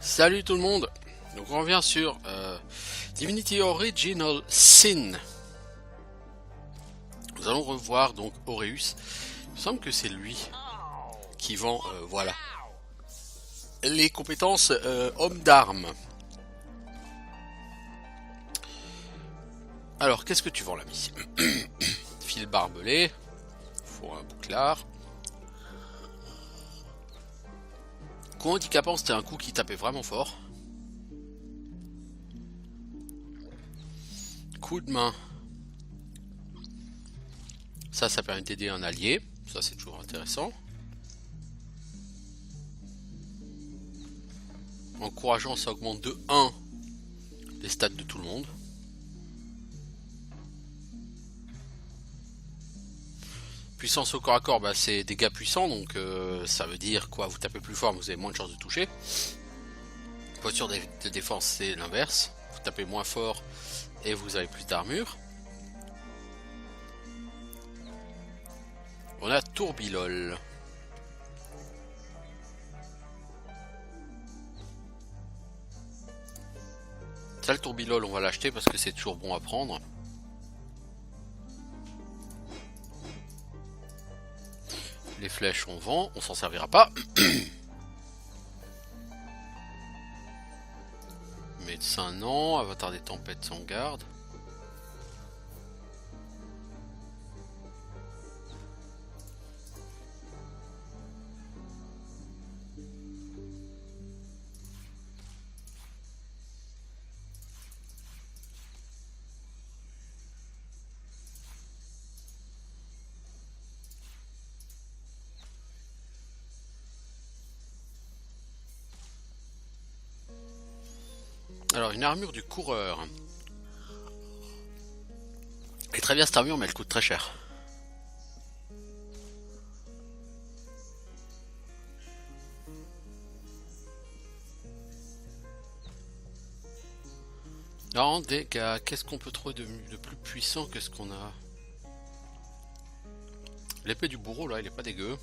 Salut tout le monde. Donc on revient sur Divinity Original Sin. Nous allons revoir donc Aureus. Il me semble que c'est lui qui vend voilà les compétences homme d'armes. Alors qu'est-ce que tu vends l'ami? Fil barbelé, faut un bouclard. Coup handicapant, c'était un coup qui tapait vraiment fort. Coup de main. Ça permet d'aider un allié. Ça, c'est toujours intéressant. Encourageant, ça augmente de 1 les stats de tout le monde. Puissance au corps à corps, bah, c'est dégâts puissants, donc ça veut dire quoi? Vous tapez plus fort, mais vous avez moins de chances de toucher. Posture de défense, c'est l'inverse. Vous tapez moins fort et vous avez plus d'armure. On a Tourbilol. Ça, le Tourbilol, on va l'acheter parce que c'est toujours bon à prendre. Les flèches, on vend, on s'en servira pas. Médecin, non. Avatar des tempêtes, sans garde. Alors, une armure du coureur. Elle est très bien cette armure, mais elle coûte très cher. Non, dégâts. Qu'est-ce qu'on peut trouver de plus puissant que ce qu'on a? L'épée du bourreau, là, il est pas dégueu.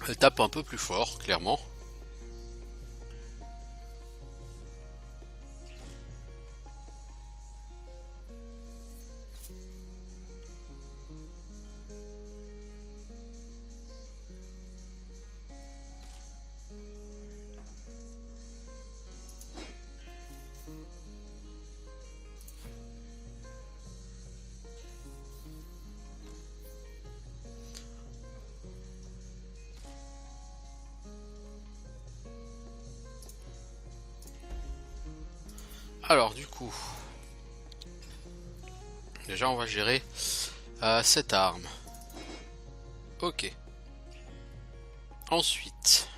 Elle tape un peu plus fort, clairement. Alors du coup, déjà on va gérer cette arme. Ok. Ensuite,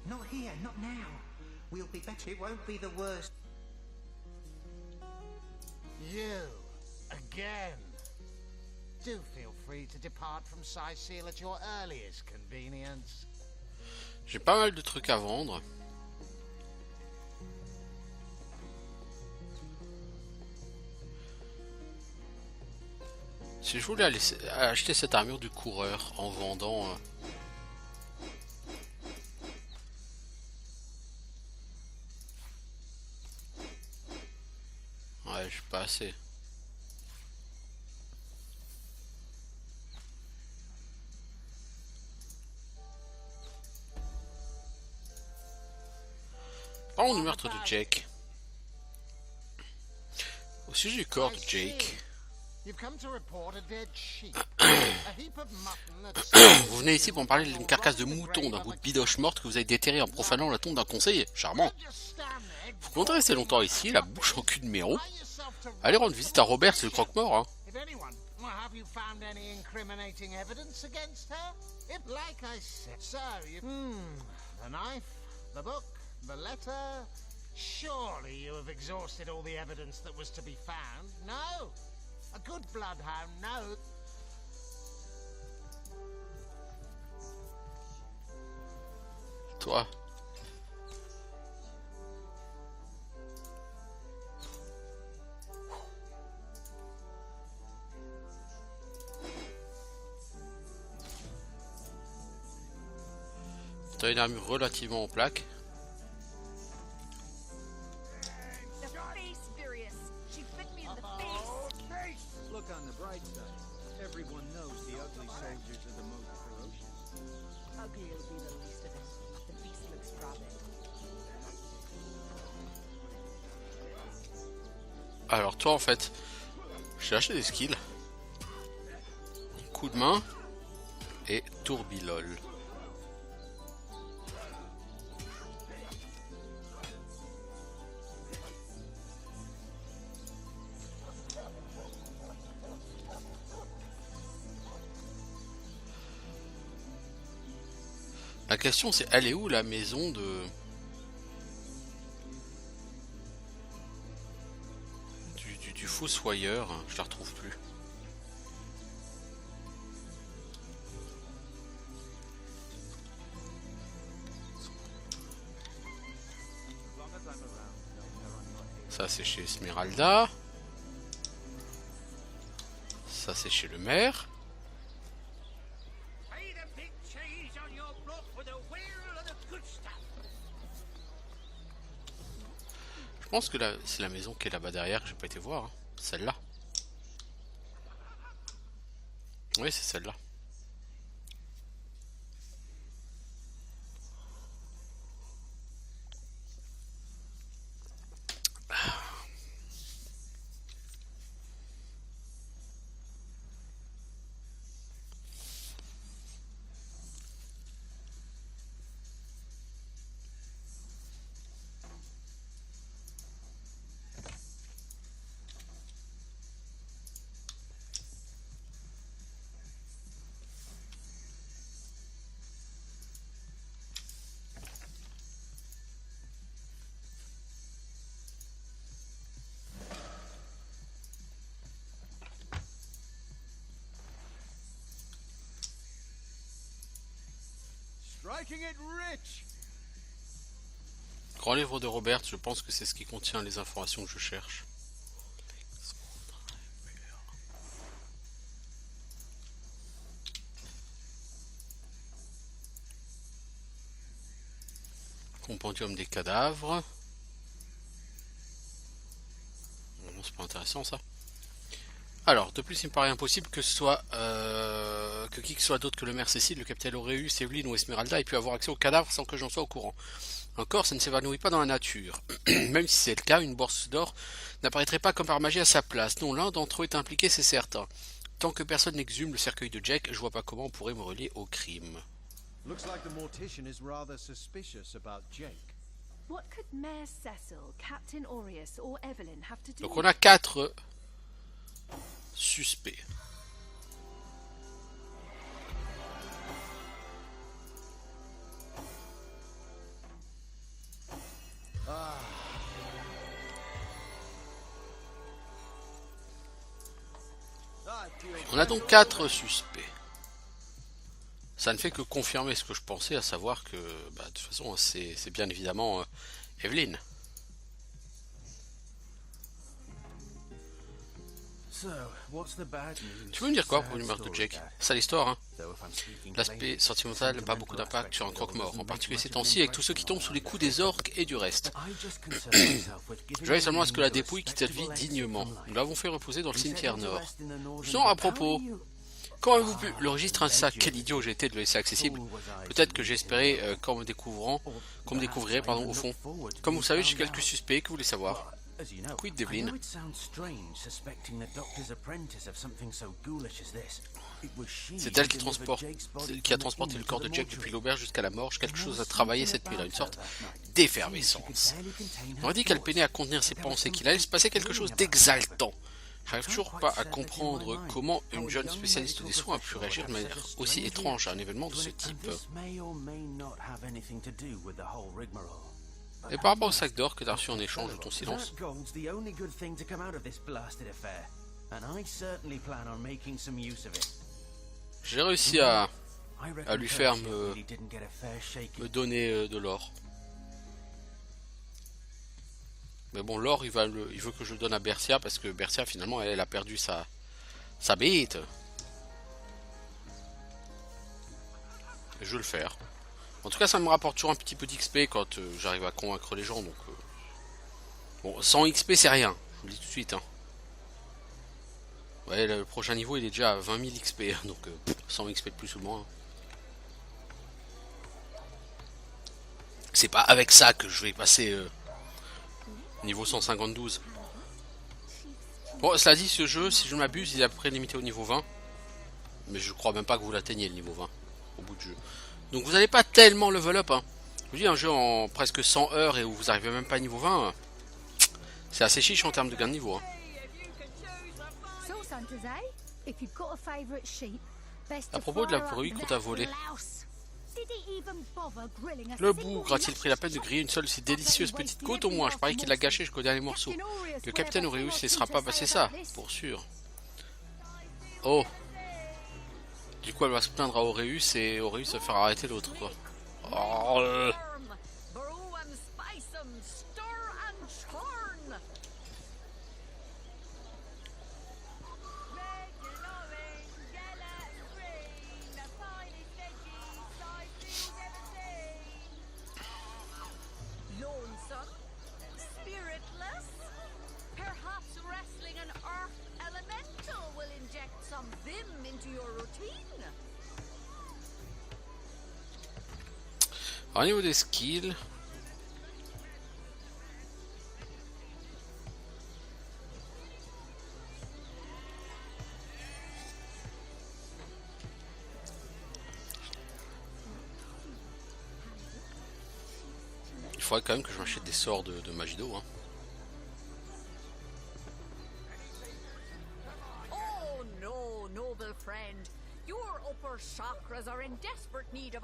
Not here, not now. We'll be better. It won't be the worst. You, again. Do feel free to depart from Cyseal at your earliest convenience. j'ai pas mal de trucs à vendre. Si je voulais acheter cette armure du coureur en vendant... Ouais, je suis pas assez. Parlons du meurtre de Jake. Au sujet du corps de Jake. You've come to report a dead sheep. A heap of mutton that's Vous venez ici pour me parler d'une carcasse de mouton, d'un bout de bidoche morte que vous avez déterré en profanant la tombe d'un conseiller. Charmant. just stand there. Vous comptez rester longtemps ici, la bouche en cul de méro. Tie yourself to Allez rendre visite à Robert, c'est le croque-mort, hein. If anyone, have you found any incriminating evidence against her? If, like I said, so you... the knife, the book, the letter... Surely you have exhausted all the evidence that was to be found? No? A good bloodhound knows... Toi, T'as une armure relativement en plaque. The face furious. She bit me in the face. Look on the bright side. Everyone knows the ugly soldiers are the most ferocious. Ugly will be the least of it. The beast looks rabid. Alors toi en fait, j'ai acheté des skills. Coup de main et tourbilol. La question c'est, elle est où la maison de... du fossoyeur? Je la retrouve plus. Ça c'est chez Esmeralda. Ça c'est chez le maire. Je pense que c'est la maison qui est là-bas derrière que j'ai pas été voir. Hein. Celle-là. Oui, c'est celle-là. Striking it rich. Grand livre de Robert, je pense que c'est ce qui contient les informations que je cherche. Compendium des cadavres. Non, c'est pas intéressant ça. Alors, de plus, il me paraît impossible que ce soit que qui que soit d'autre que le maire Cécile, le capitaine Auréus, Evelyne ou Esmeralda ait pu avoir accès au cadavre sans que j'en sois au courant. Encore, ça ne s'évanouit pas dans la nature. Même si c'est le cas, une bourse d'or n'apparaîtrait pas comme par magie à sa place. Non, l'un d'entre eux est impliqué, c'est certain. Tant que personne n'exhume le cercueil de Jack, je vois pas comment on pourrait me relier au crime. Looks like the mortician is rather suspicious about Jake. What could Mayor Cecil, Captain Aureus, or Evelyn have to do Donc with on a 4 suspects. On a donc 4 suspects. Ça ne fait que confirmer ce que je pensais, à savoir que, de toute façon, c'est bien évidemment Evelyn. Tu veux me dire quoi pour le meurtre de Jake? C'est l'histoire, hein. L'aspect sentimental n'a pas beaucoup d'impact sur un croque-mort, en particulier ces temps-ci avec tous ceux qui tombent sous les coups des orques et du reste. Je veille seulement à ce que la dépouille quitte cette vie dignement. Nous l'avons fait reposer dans le cimetière nord. Sinon, à propos, comment avez-vous pu... Le registre insac, quel idiot j'ai été de le laisser accessible. Peut-être que j'espérais qu'on me découvrirait, au fond. Comme vous savez, j'ai quelques suspects que vous voulez savoir. Quid d'Evelyn? C'est elle qui a transporté le corps de Jack depuis l'auberge jusqu'à la morgue. Quelque chose à travailler cette nuit-là, une sorte d'effervescence. On aurait dit qu'elle peinait à contenir ses pensées, qu'il allait se passer quelque chose d'exaltant. J'arrive toujours pas à comprendre comment une jeune spécialiste des soins a pu réagir de manière aussi étrange à un événement de ce type. Et par rapport au sac d'or que t'as reçu en échange de ton silence, j'ai réussi à lui faire me donner de l'or. Mais bon, l'or, il veut que je le donne à Bercia parce que Bercia, finalement, elle a perdu sa bite. Et je vais le faire. En tout cas, ça me rapporte toujours un petit peu d'XP quand j'arrive à convaincre les gens. Donc, bon, 100 XP, c'est rien. Je vous le dis tout de suite. Hein. Ouais, le prochain niveau, il est déjà à 20 000 XP. Donc, 100 XP de plus ou de moins. C'est pas avec ça que je vais passer niveau 152. Bon, cela dit, ce jeu, si je ne m'abuse, il est à peu près limité au niveau 20. Mais je crois même pas que vous l'atteigniez le niveau 20 au bout du jeu. Donc vous n'allez pas tellement level up. Hein. Je vous dis, un jeu en presque 100 heures et où vous n'arrivez même pas à niveau 20, c'est assez chiche en termes de gain de niveau. Hein. À propos de la brebis qu'on t'a volée, le bougre a-t-il pris la peine de griller une seule si délicieuse petite côte au moins? Je parie qu'il l'a gâché jusqu'au dernier morceau. Le capitaine Auréus ne laissera pas passer ça, pour sûr. Oh. Du coup, elle va se plaindre à Auréus et Auréus va faire arrêter l'autre, quoi. Oh. Alors, au niveau des skills, il faudrait quand même que je m'achète des sorts de magie d'eau. Hein.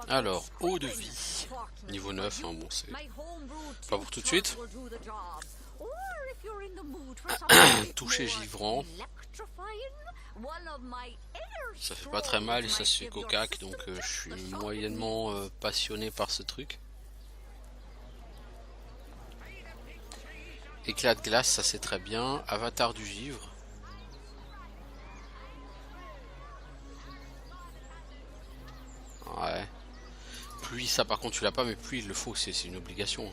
Alors, eau de vie, niveau 9, hein, bon c'est pas pour tout de suite. Toucher givrant, ça fait pas très mal et ça se fait cocac, donc je suis moyennement passionné par ce truc. Éclat de glace, ça c'est très bien. Avatar du givre. Ouais. Pluie, ça par contre tu l'as pas, mais pluie il le faut, c'est une obligation.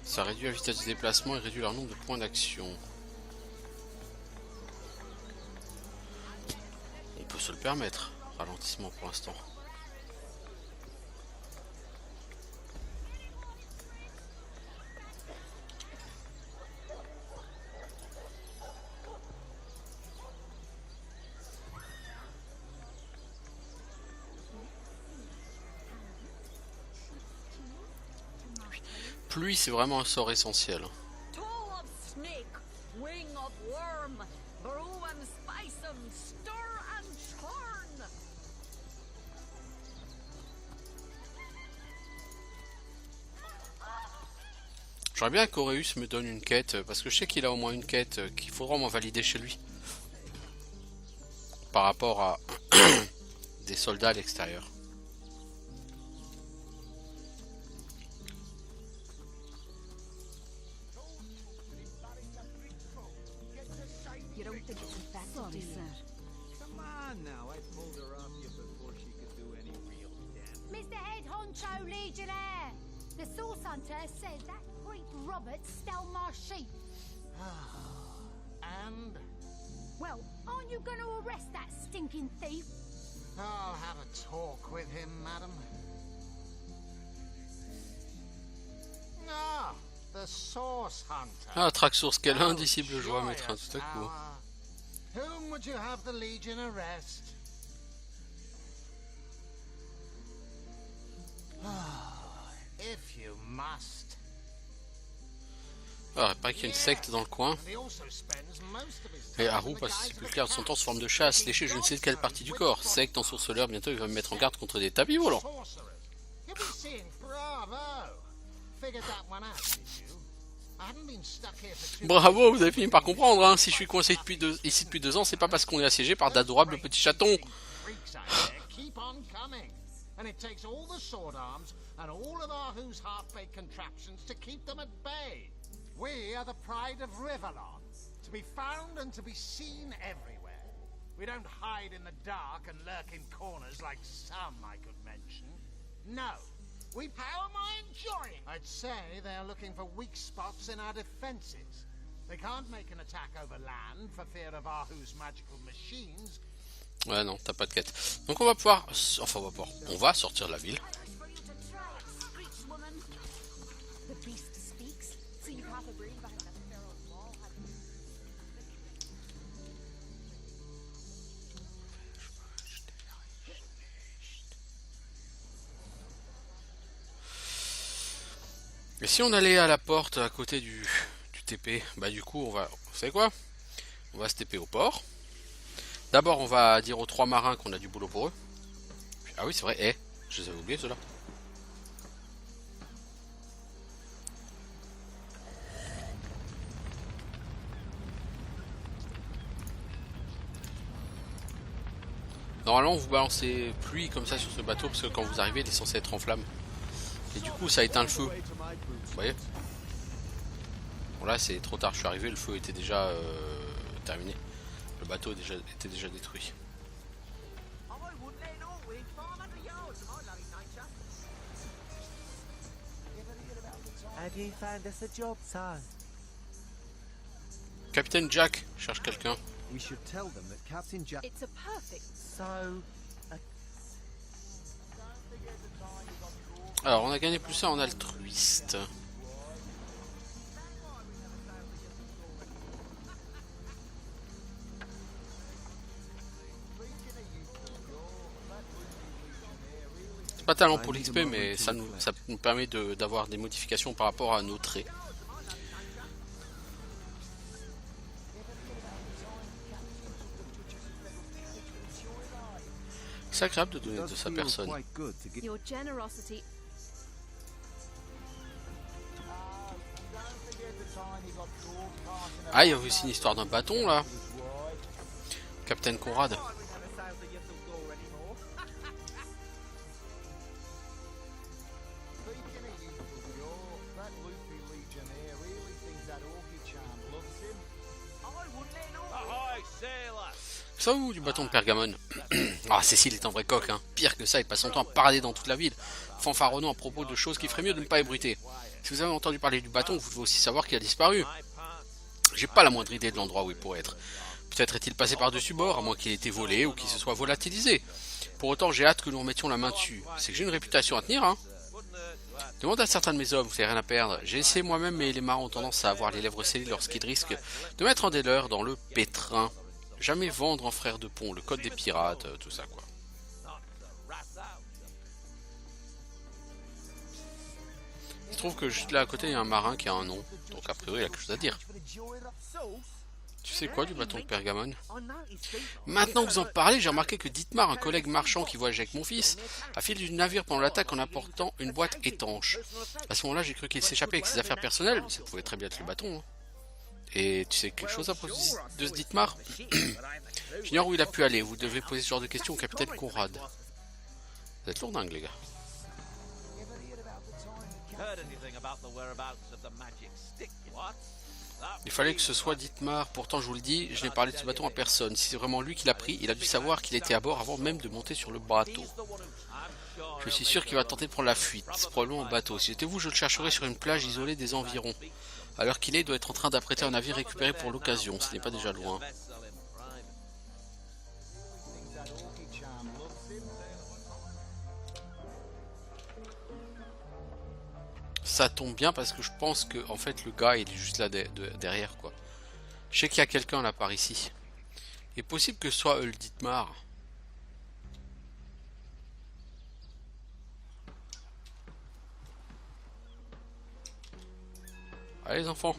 Ça réduit la vitesse de déplacement et réduit leur nombre de points d'action. On peut se le permettre, ralentissement pour l'instant. Pluie, c'est vraiment un sort essentiel. J'aimerais bien qu'Auréus me donne une quête, parce que je sais qu'il a au moins une quête qu'il faudra au moins valider chez lui. Par rapport à des soldats à l'extérieur. Mr. Head Honcho Legionnaire, the Source Hunter said that creep Robert stole my sheep. And Well, aren't you going to arrest that stinking thief? I'll have a talk with him, madam. Ah, the Source Hunter. Ah, Traxource, quelle indicible joie mettre un tout à coup. Whom would you have the Legion arrest? If you must. Ah, pas qu'il y a une secte dans le coin. And he also spends most of his Et time Haru in the passe guise plus of clair a de son temps sous forme de past. chasse, lécher je ne sais quelle partie du corps. Secte, ensorceleur, bientôt il va me mettre en garde contre des tapis volants. Sorcerers. You'll be seeing bravo. Figured that one out, did you? I haven't been stuck here for 2 Bravo, vous avez fini par comprendre, hein. Si je suis coincé ici depuis 2 ans, c'est pas parce qu'on est assiégé par d'adorables petits chatons. freaks out there keep on coming. And it takes all the sword arms and all of Ahu's half-baked contraptions to keep them at bay. We are the pride of Riverlon. To To be found and to be seen everywhere. We don't hide in the dark and lurk in corners like some I could mention. No. How am I enjoying? I'd say they're looking for weak spots in our defenses. They can't make an attack over land for fear of Ahu's magical machines. Ouais, non, t'as pas de quête. Donc on va pouvoir... Enfin, on va sortir de la ville. For you to try, screech woman. The beast speaks, so you have a brain behind that pharaoh's wall, have you? Et si on allait à la porte à côté du TP, bah du coup on va... Vous savez quoi? On va se TP au port. D'abord on va dire aux 3 marins qu'on a du boulot pour eux. Ah oui c'est vrai, je les avais oubliés ceux-là. Normalement vous balancez pluie comme ça sur ce bateau parce que quand vous arrivez il est censé être en flammes. Et du coup ça éteint le feu. Vous voyez? Bon là c'est trop tard, je suis arrivé, le feu était déjà terminé. Le bateau était déjà détruit. Have you found us a job, son? Capitaine Jack cherche quelqu'un. We should tell them that Captain Jack... It's a perfect. So, Alors on a gagné plus ça en altruiste. C'est pas talent pour l'XP mais ça nous permet d'avoir des modifications par rapport à nos traits. C'est agréable de donner de sa personne. Your generosity. Ah, il y a aussi une histoire d'un bâton là. Capitaine Conrad. Ça ou du bâton de Pergamon? Ah, Cécile est un vrai coq, hein. Pire que ça, il passe son temps à parader dans toute la ville, fanfaronnant à propos de choses qui ferait mieux de ne pas ébruiter. Si vous avez entendu parler du bâton, vous devez aussi savoir qu'il a disparu. J'ai pas la moindre idée de l'endroit où il pourrait être. Peut-être est-il passé par-dessus bord, à moins qu'il ait été volé ou qu'il se soit volatilisé. Pour autant, j'ai hâte que nous remettions la main dessus. C'est que j'ai une réputation à tenir, hein. Demande à certains de mes hommes, vous n'avez rien à perdre. J'ai essayé moi-même, mais les marins ont tendance à avoir les lèvres scellées lorsqu'ils risquent de mettre un des leurs dans le pétrin. Jamais vendre en frère de pont, le code des pirates, tout ça quoi. Il se trouve que juste là à côté il y a un marin qui a un nom, donc a priori il a quelque chose à dire. Tu sais quoi du bâton de Pergamon? Maintenant que vous en parlez, j'ai remarqué que Dietmar, un collègue marchand qui voyageait avec mon fils, a filé du navire pendant l'attaque en apportant une boîte étanche. À ce moment-là j'ai cru qu'il s'échappait avec ses affaires personnelles, ça pouvait très bien être le bâton. Hein. Et tu sais quelque chose à propos de ce Dietmar? J'ignore où il a pu aller, vous devez poser ce genre de questions au capitaine Conrad. Vous êtes lourdingue les gars. Il fallait que ce soit Dietmar, pourtant je vous le dis, je n'ai parlé de ce bâton à personne. Si c'est vraiment lui qui l'a pris, il a dû savoir qu'il était à bord avant même de monter sur le bateau. Je suis sûr qu'il va tenter de prendre la fuite, c'est probablement en bateau. Si j'étais vous, je le chercherais sur une plage isolée des environs. À l'heure qu'il est, il doit être en train d'apprêter un navire récupéré pour l'occasion, ce n'est pas déjà loin. Ça tombe bien parce que je pense que en fait le gars il est juste là derrière quoi. Je sais qu'il y a quelqu'un là par ici. Il est possible que ce soit le Dietmar. Allez les enfants.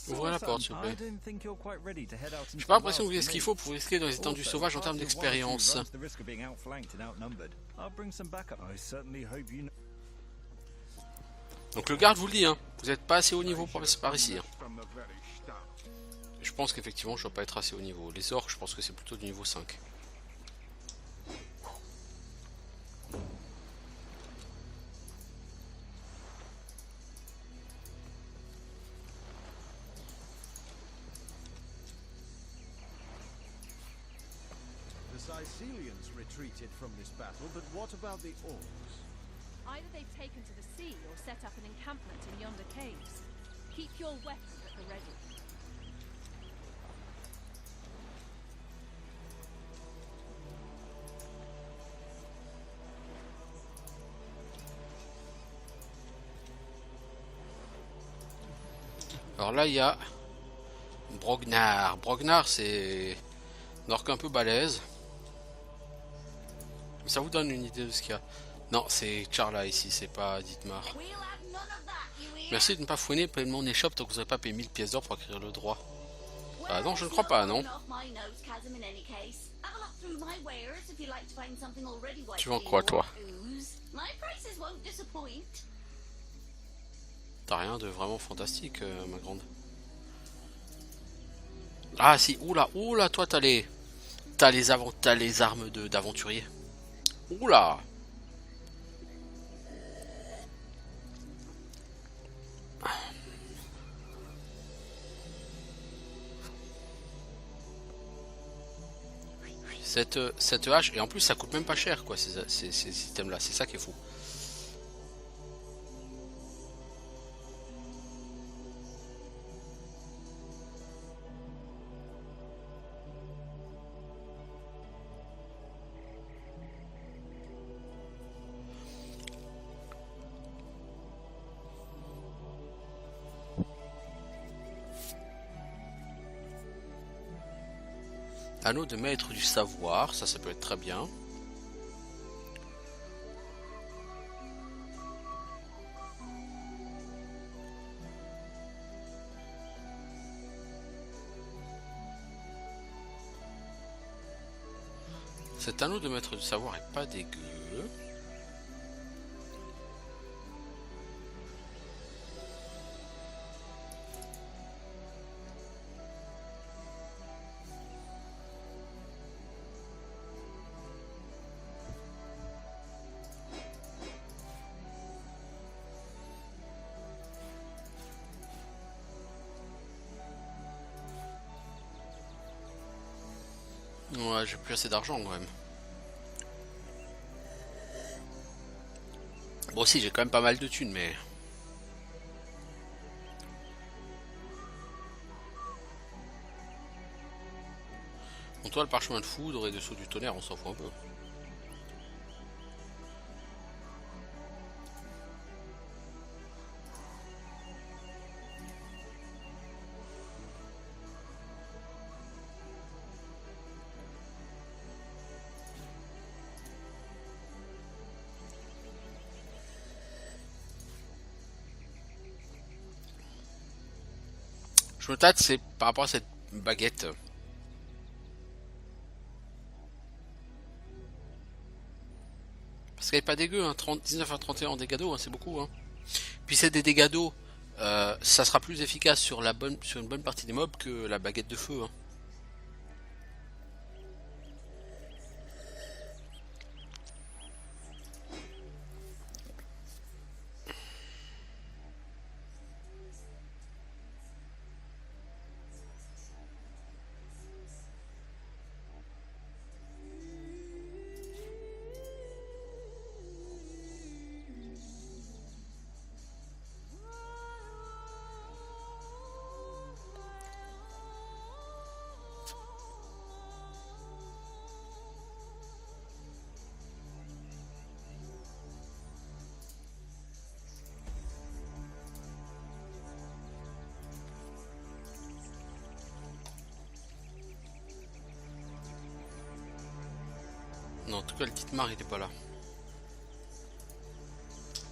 Ouvrez la porte, s'il vous plaît. J'ai pas l'impression que vous avez ce qu'il faut pour risquer dans les étendues sauvages en termes d'expérience. Donc le garde vous le dit, hein, vous n'êtes pas assez haut niveau pour passer par ici. Hein. Je pense qu'effectivement je dois pas être assez haut niveau. Les orques, je pense que c'est plutôt du niveau 5. The Sicilians retreated from this battle, but what about the orcs? Either they've taken to the sea or set up an encampment in yonder caves. Keep your weapons at the ready. Alors là il y a Brognar. Brognar c'est un orque un peu balèze. Ça vous donne une idée de ce qu'il y a. Non, c'est Charla ici, c'est pas Dietmar. Merci de ne pas fouiner, payer mon échoppe tant que vous n'avez pas payé 1000 pièces d'or pour acquérir le droit. Ah non, je ne crois pas, non. Tu vends quoi, toi? T'as rien de vraiment fantastique, ma grande. Ah si, oula, oula, toi t'as les armes d'aventurier. Oula. Cette hache, et en plus ça coûte même pas cher quoi ces items là, c'est ça qui est fou. Anneau de maître du savoir, ça peut être très bien. Cet anneau de maître du savoir est pas dégueu. Ouais, j'ai plus assez d'argent quand même. Bon si, j'ai quand même pas mal de thunes, mais... Bon, toi, le parchemin de foudre et dessous du tonnerre, on s'en fout un peu. Je me tâte, c'est par rapport à cette baguette. Parce qu'elle est pas dégueu, hein. 19 à 31 en dégâts d'eau, hein, c'est beaucoup. Hein. Puis c'est des dégâts d'eau, ça sera plus efficace sur une bonne partie des mobs que la baguette de feu. Hein. Non, en tout cas, le Dietmar, il est pas là.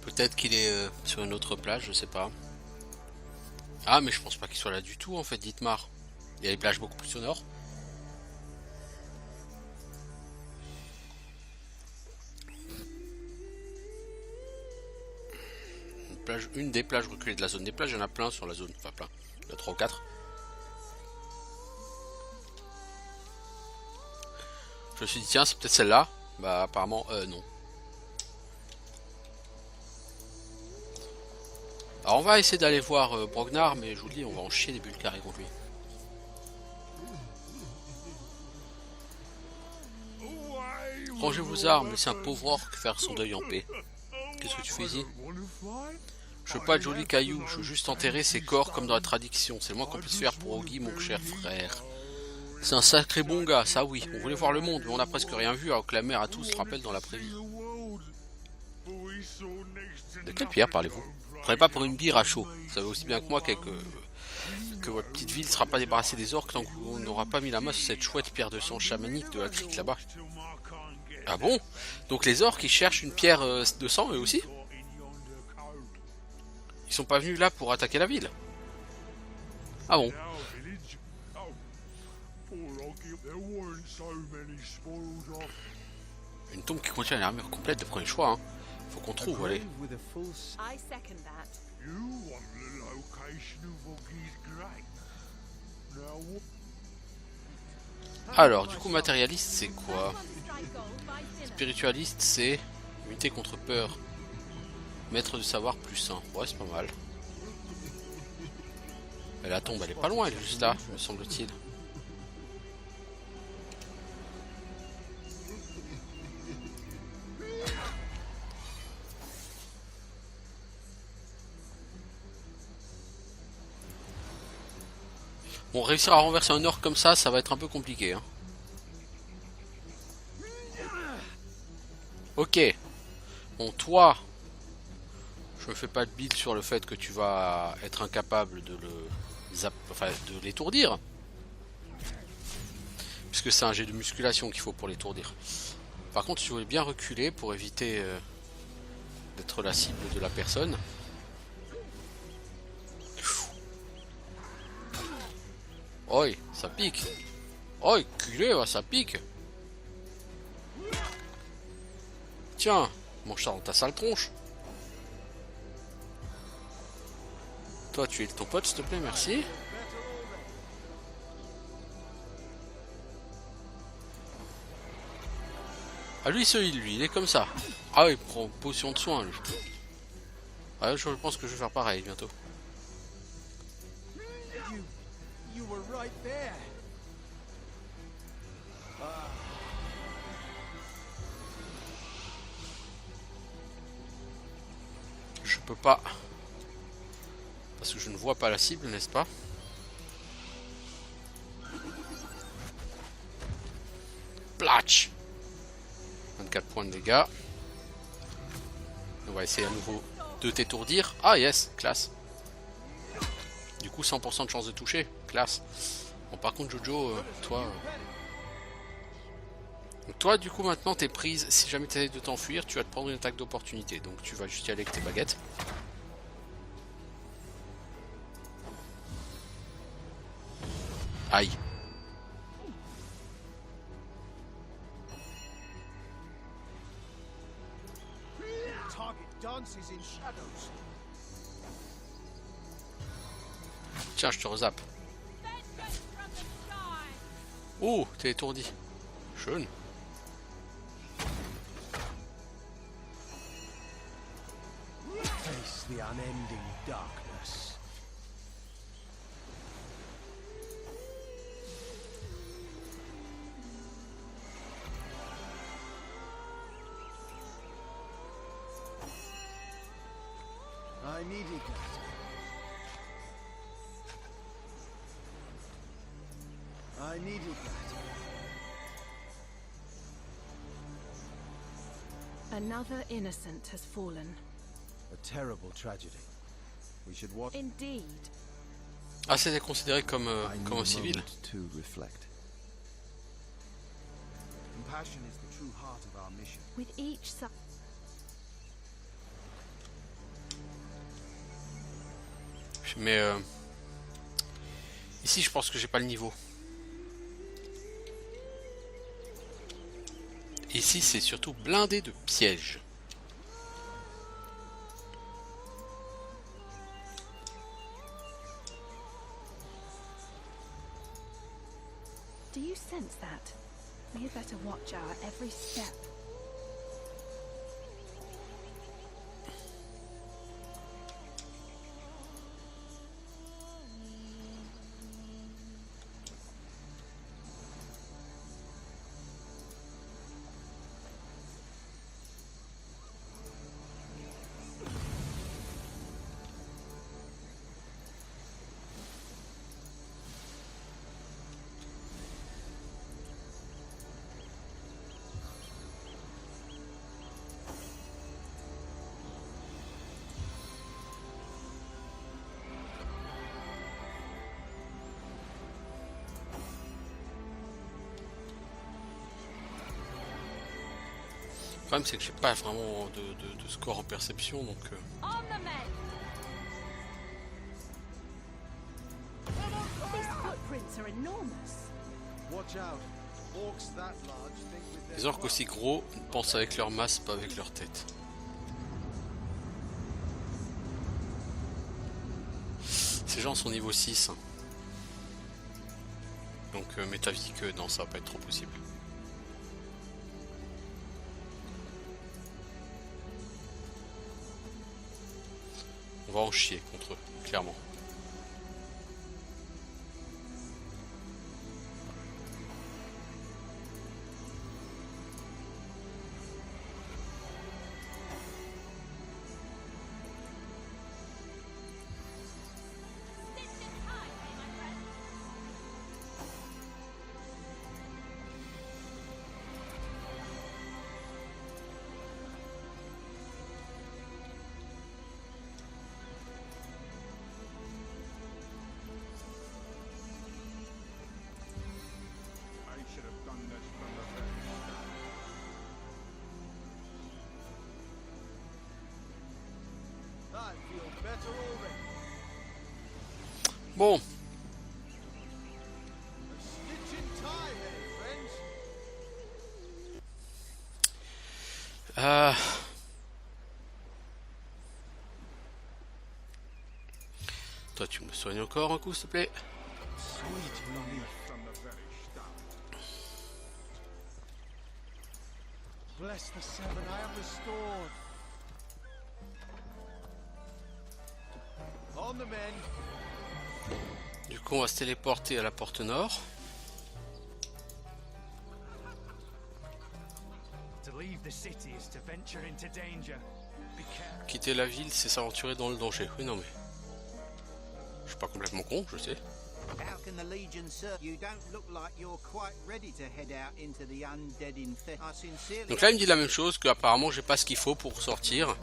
Peut-être qu'il est sur une autre plage, je sais pas. Ah, mais je pense pas qu'il soit là du tout, en fait, Dietmar. Il y a des plages beaucoup plus au nord. une des plages reculées de la zone. Des plages, il y en a plein sur la zone. Enfin plein. Il y en a 3 ou 4. Je me suis dit tiens c'est peut-être celle-là. Bah apparemment non. Alors on va essayer d'aller voir Brognar, mais je vous le dis on va en chier des bulles carrées contre lui. Rangez vos armes, laissez un pauvre orc faire son deuil en paix. Qu'est-ce que tu fais ici? Je veux pas de jolis cailloux, je veux juste enterrer ces corps comme dans la tradition. C'est le moins qu'on puisse faire pour Ogi, mon cher frère. C'est un sacré bon gars, ça oui. On voulait voir le monde, mais on a presque rien vu alors que la mère à tous se rappelle dans l'après-vie. De quelle pierre parlez-vous? Prenez pas pour une bière à chaud. Vous savez aussi bien que moi que votre petite ville ne sera pas débarrassée des orques tant qu'on n'aura pas mis la main sur cette chouette pierre de sang chamanique de la crique là-bas. Ah bon? Donc les orques ils cherchent une pierre de sang eux aussi? Ils sont pas venus là pour attaquer la ville? Ah bon? Une tombe qui contient une armure complète de premier choix, hein. Faut qu'on trouve, allez. I second that. Alors, du coup, matérialiste, c'est quoi? Spiritualiste, c'est unité contre peur. Maître de savoir plus 1. Ouais, c'est pas mal. Et la tombe, elle est pas loin, elle est juste là, me semble-t-il. Bon, réussir à renverser un orc comme ça va être un peu compliqué. Hein. Ok. Bon, toi, je me fais pas de bide sur le fait que tu vas être incapable de de l'étourdir. Puisque c'est un jet de musculation qu'il faut pour l'étourdir. Par contre, si vous voulez bien reculer pour éviter d'être la cible de la personne. Oi, ça pique. Oi, culé, ça pique. Tiens, mange ça dans ta sale tronche. Toi, tu es ton pote, s'il te plaît, merci. Ah, lui, il est comme ça. Ah oui, il prend potion de soin, lui. Ah, je pense que je vais faire pareil bientôt. You were right there. Je peux pas. Parce que je ne vois pas la cible, n'est-ce pas? Platch. 24 points de dégâts. On va essayer à nouveau de t'étourdir. Ah yes, classe. Du coup 100% de chance de toucher. Classe. Bon par contre Jojo, toi du coup maintenant t'es prise. Si jamais tu essaies de t'enfuir, tu vas te prendre une attaque d'opportunité. Donc tu vas juste y aller avec tes baguettes. Aïe. Tiens, je te rezappe. Oh, t'es étourdi. Schön. Face the unending darkness. I needed that. I needed that. Another innocent has fallen. A terrible tragedy. We should watch. Indeed. Ah, c'était considéré comme un civil. To reflect. Compassion is the true heart of our mission. With each Mais ici, je pense que j'ai pas le niveau. Ici, c'est surtout blindé de pièges. Do you sense that? We had better watch our every step. Le problème c'est que j'ai pas vraiment de score en perception donc On the men! These footprints are enormous. Watch out. Orcs that large think with their les orques aussi gros pensent avec leur masse, pas avec leur tête. Ces gens sont niveau 6. Donc m'établis que non, ça va pas être trop possible. On va en chier contre eux, clairement. I should have done this from the very start. I feel better already. Bon, A stitch in time, eh, friends? toi tu me soignes encore un coup s'il te plaît. Sweet relief from the very start. Bless the seven, I am restored. On the men. Du coup on va se téléporter à la porte nord. To leave the city is to venture into danger. Be careful. Quitter la ville c'est s'aventurer dans le danger. Oui non mais... Je suis pas complètement con, je sais. How can the Legion serve? You don't look like you're quite ready to head out into the undead infest. I sincerely... Donc là il me dit la même chose, qu'apparemment j'ai pas ce qu'il faut pour sortir.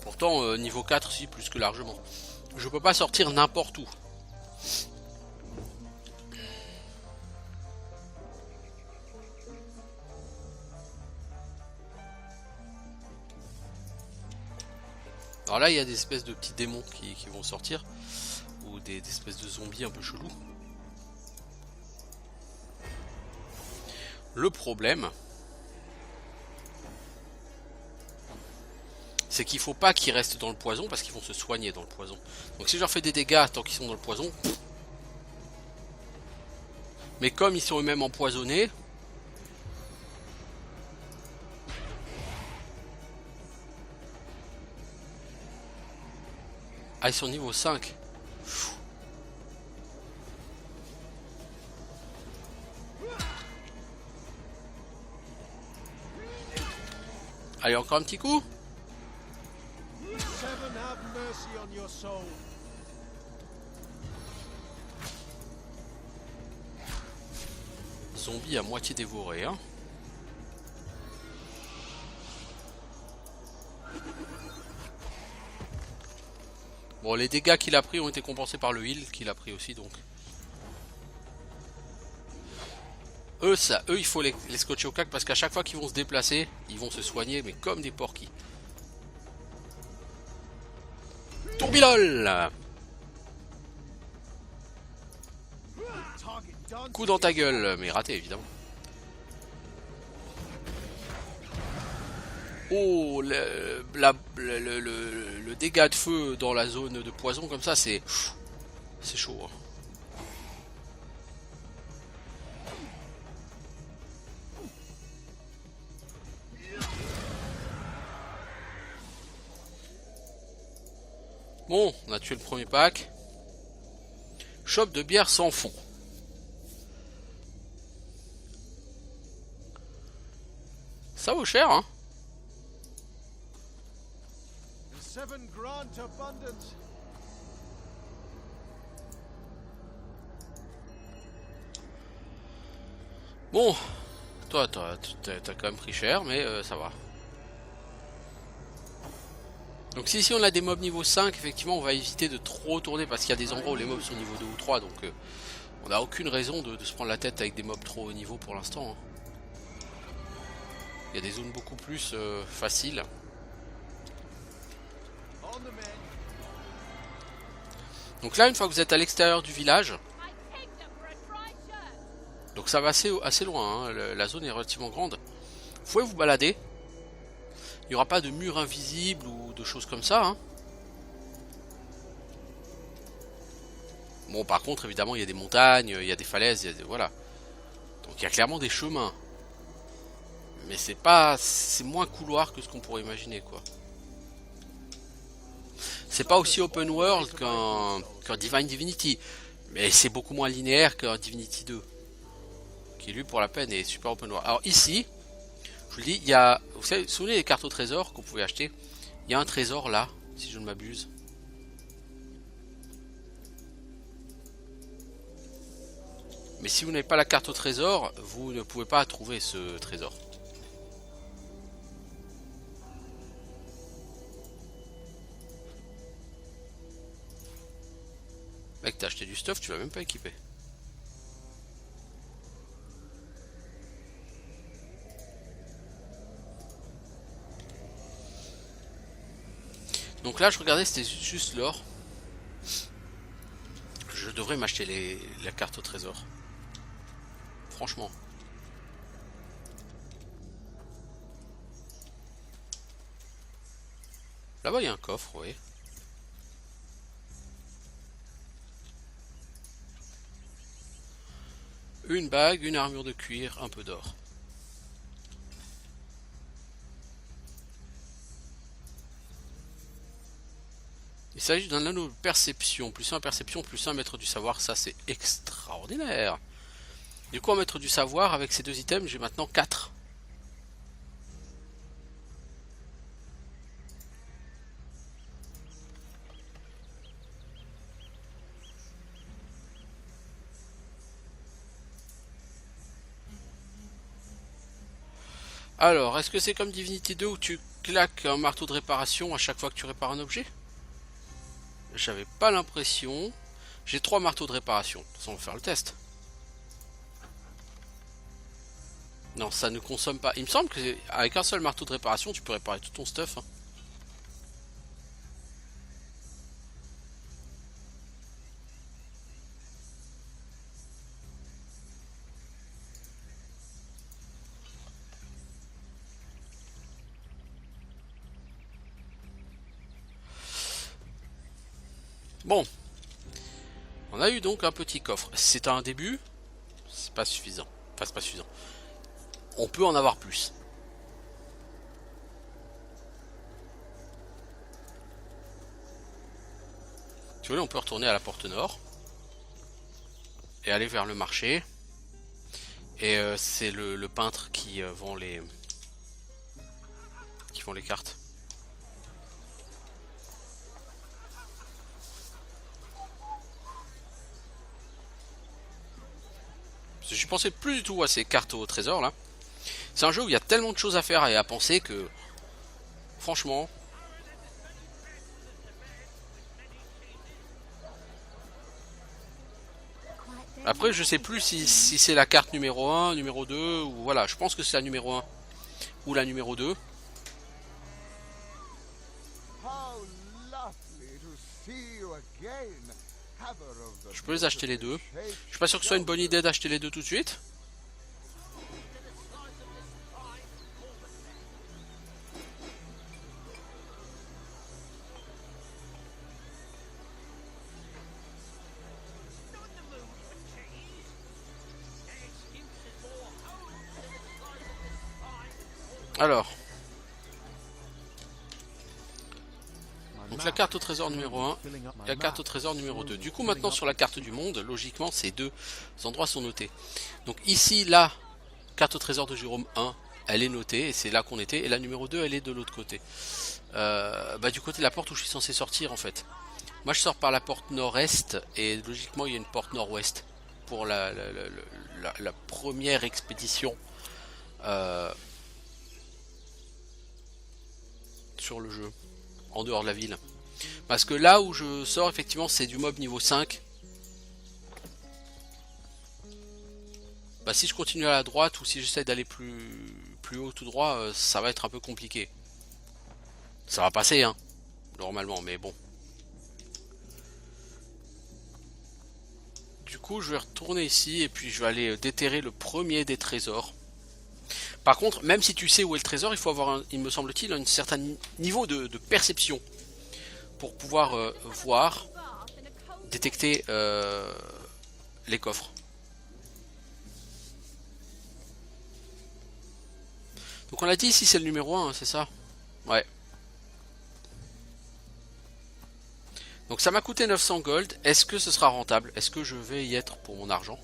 Pourtant niveau 4 si, plus que largement. Je peux pas sortir n'importe où. Alors là il y a des espèces de petits démons qui vont sortir. Ou des espèces de zombies un peu chelous. Le problème, c'est qu'il faut pas qu'ils restent dans le poison parce qu'ils vont se soigner dans le poison. Donc si je leur fais des dégâts tant qu'ils sont dans le poison, mais comme ils sont eux-mêmes empoisonnés, ah ils sont niveau 5. Allez encore un petit coup. Seven, have mercy on your soul. Zombie à moitié dévoré hein. Bon les dégâts qu'il a pris ont été compensés par le heal qu'il a pris aussi donc. Eux il faut les scotcher au cac parce qu'à chaque fois qu'ils vont se déplacer, ils vont se soigner mais comme des porquis. Tourbilol! Coup dans ta gueule, mais raté évidemment. Oh, le dégât de feu dans la zone de poison comme ça, c'est chaud. Hein. Bon, on a tué le premier pack. Shop de bière sans fond. Ça vaut cher, hein. Bon, toi, t'as quand même pris cher, mais ça va. Donc si ici on a des mobs niveau 5, effectivement on va éviter de trop tourner parce qu'il y a des endroits où les mobs sont niveau 2 ou 3, donc on n'a aucune raison de se prendre la tête avec des mobs trop haut niveau pour l'instant. Hein. Il y a des zones beaucoup plus faciles. Donc là, une fois que vous êtes à l'extérieur du village, donc ça va assez loin, hein. La zone est relativement grande. Vous pouvez vous balader. Il n'y aura pas de mur invisible ou de choses comme ça. Hein. Bon, par contre, évidemment, il y a des montagnes, il y a des falaises, voilà. Donc il y a clairement des chemins. Mais c'est moins couloir que ce qu'on pourrait imaginer, quoi. C'est pas aussi open world qu'un Divine Divinity, mais c'est beaucoup moins linéaire qu'un Divinity 2, qui lui pour la peine est super open world. Alors ici, je vous le dis, il y a, vous savez, vous vous souvenez des cartes au trésor qu'on pouvait acheter? Il y a un trésor là, si je ne m'abuse. Mais si vous n'avez pas la carte au trésor, vous ne pouvez pas trouver ce trésor. Mec, t'as acheté du stuff, tu l'as même pas équipé. Donc là, je regardais, c'était juste l'or. Je devrais m'acheter la carte au trésor. Franchement. Là-bas, il y a un coffre, oui. Une bague, une armure de cuir, un peu d'or. Il s'agit d'un anneau de perception, plus 1 perception, plus 1 maître du savoir, ça c'est extraordinaire. Du coup en maître du savoir, avec ces deux items, j'ai maintenant 4. Alors, est-ce que c'est comme Divinity 2 où tu claques un marteau de réparation à chaque fois que tu répares un objet? J'avais pas l'impression. J'ai 3 marteaux de réparation. De toute façon, on va faire le test. Non, ça ne consomme pas. Il me semble qu'avec un seul marteau de réparation, tu peux réparer tout ton stuff. Hein. Bon, on a eu donc un petit coffre. C'est un début, c'est pas suffisant. Enfin, c'est pas suffisant. On peut en avoir plus. Si vous voulez, on peut retourner à la porte nord et aller vers le marché. Et c'est le peintre qui vend les cartes. Je pensais plus du tout à ces cartes au trésor là. C'est un jeu où il y a tellement de choses à faire et à penser que franchement. Après je sais plus si c'est la carte numéro 1, numéro 2 ou voilà, je pense que c'est la numéro 1 ou la numéro 2. Je peux les acheter les deux. Je suis pas sûr que ce soit une bonne idée d'acheter les deux tout de suite. Alors. Donc Donc la carte au trésor numéro 1 et la carte au trésor numéro 2. Du coup maintenant sur la carte du monde, logiquement ces deux endroits sont notés. Donc ici la carte au trésor de Jérôme 1, elle est notée et c'est là qu'on était. Et la numéro 2 elle est de l'autre côté. Du côté de la porte où je suis censé sortir en fait. Moi je sors par la porte nord-est et logiquement il y a une porte nord-ouest pour la première expédition sur le jeu, en dehors de la ville. Parce que là où je sors effectivement c'est du mob niveau 5. Bah si je continue à la droite ou si j'essaie d'aller plus haut tout droit, ça va être un peu compliqué. Ça va passer hein, normalement, mais bon. Du coup je vais retourner ici et puis je vais aller déterrer le premier des trésors. Par contre, même si tu sais où est le trésor, il faut avoir, il me semble-t-il, un certain niveau de perception pour pouvoir voir, détecter les coffres. Donc on a dit ici c'est le numéro 1, hein, c'est ça? Ouais. Donc ça m'a coûté 900 gold. Est-ce que ce sera rentable? Est-ce que je vais y être pour mon argent?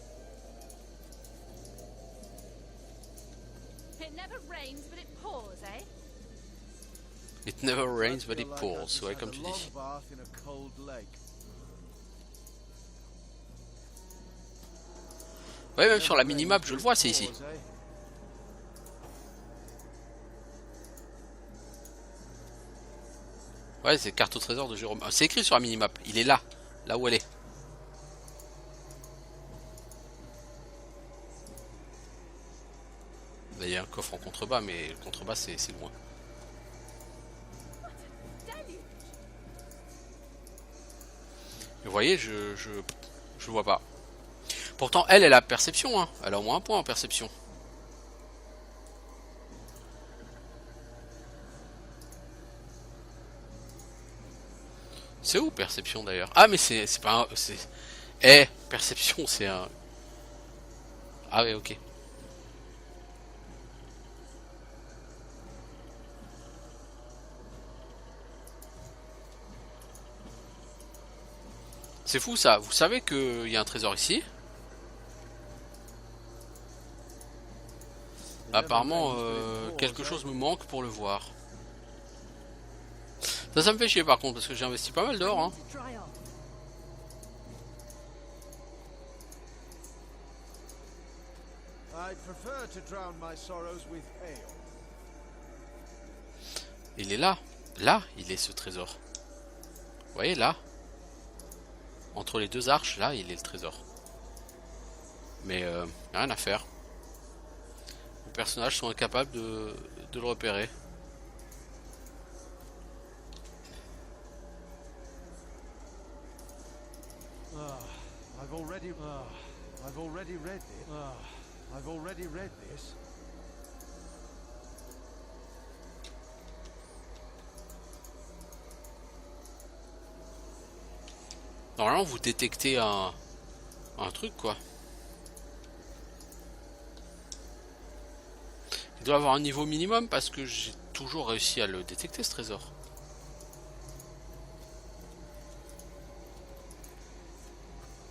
It never rains but it pours, ouais, comme tu dis. Ouais, même sur la minimap, je le vois, c'est ici. Ouais, c'est carte au trésor de Jérôme. C'est écrit sur la minimap, il est là, là où elle est. Il y a un coffre en contrebas, mais le contrebas c'est loin. Vous voyez, je vois pas. Pourtant, elle a perception, hein. Elle a au moins un point en perception. C'est où perception d'ailleurs? Ah, mais c'est pas un. Perception, c'est un. Ah, ouais, ok. C'est fou ça, vous savez qu'il y a un trésor ici? Apparemment quelque chose me manque pour le voir. Ça me fait chier par contre parce que j'ai investi pas mal d'or hein. Il est là, il est ce trésor. Vous voyez là? Entre les deux arches, là, il est le trésor. Mais rien à faire. Les personnages sont incapables de le repérer. I've already read it. I've already read this. Normalement, vous détectez un truc, quoi. Il doit avoir un niveau minimum parce que j'ai toujours réussi à le détecter, ce trésor.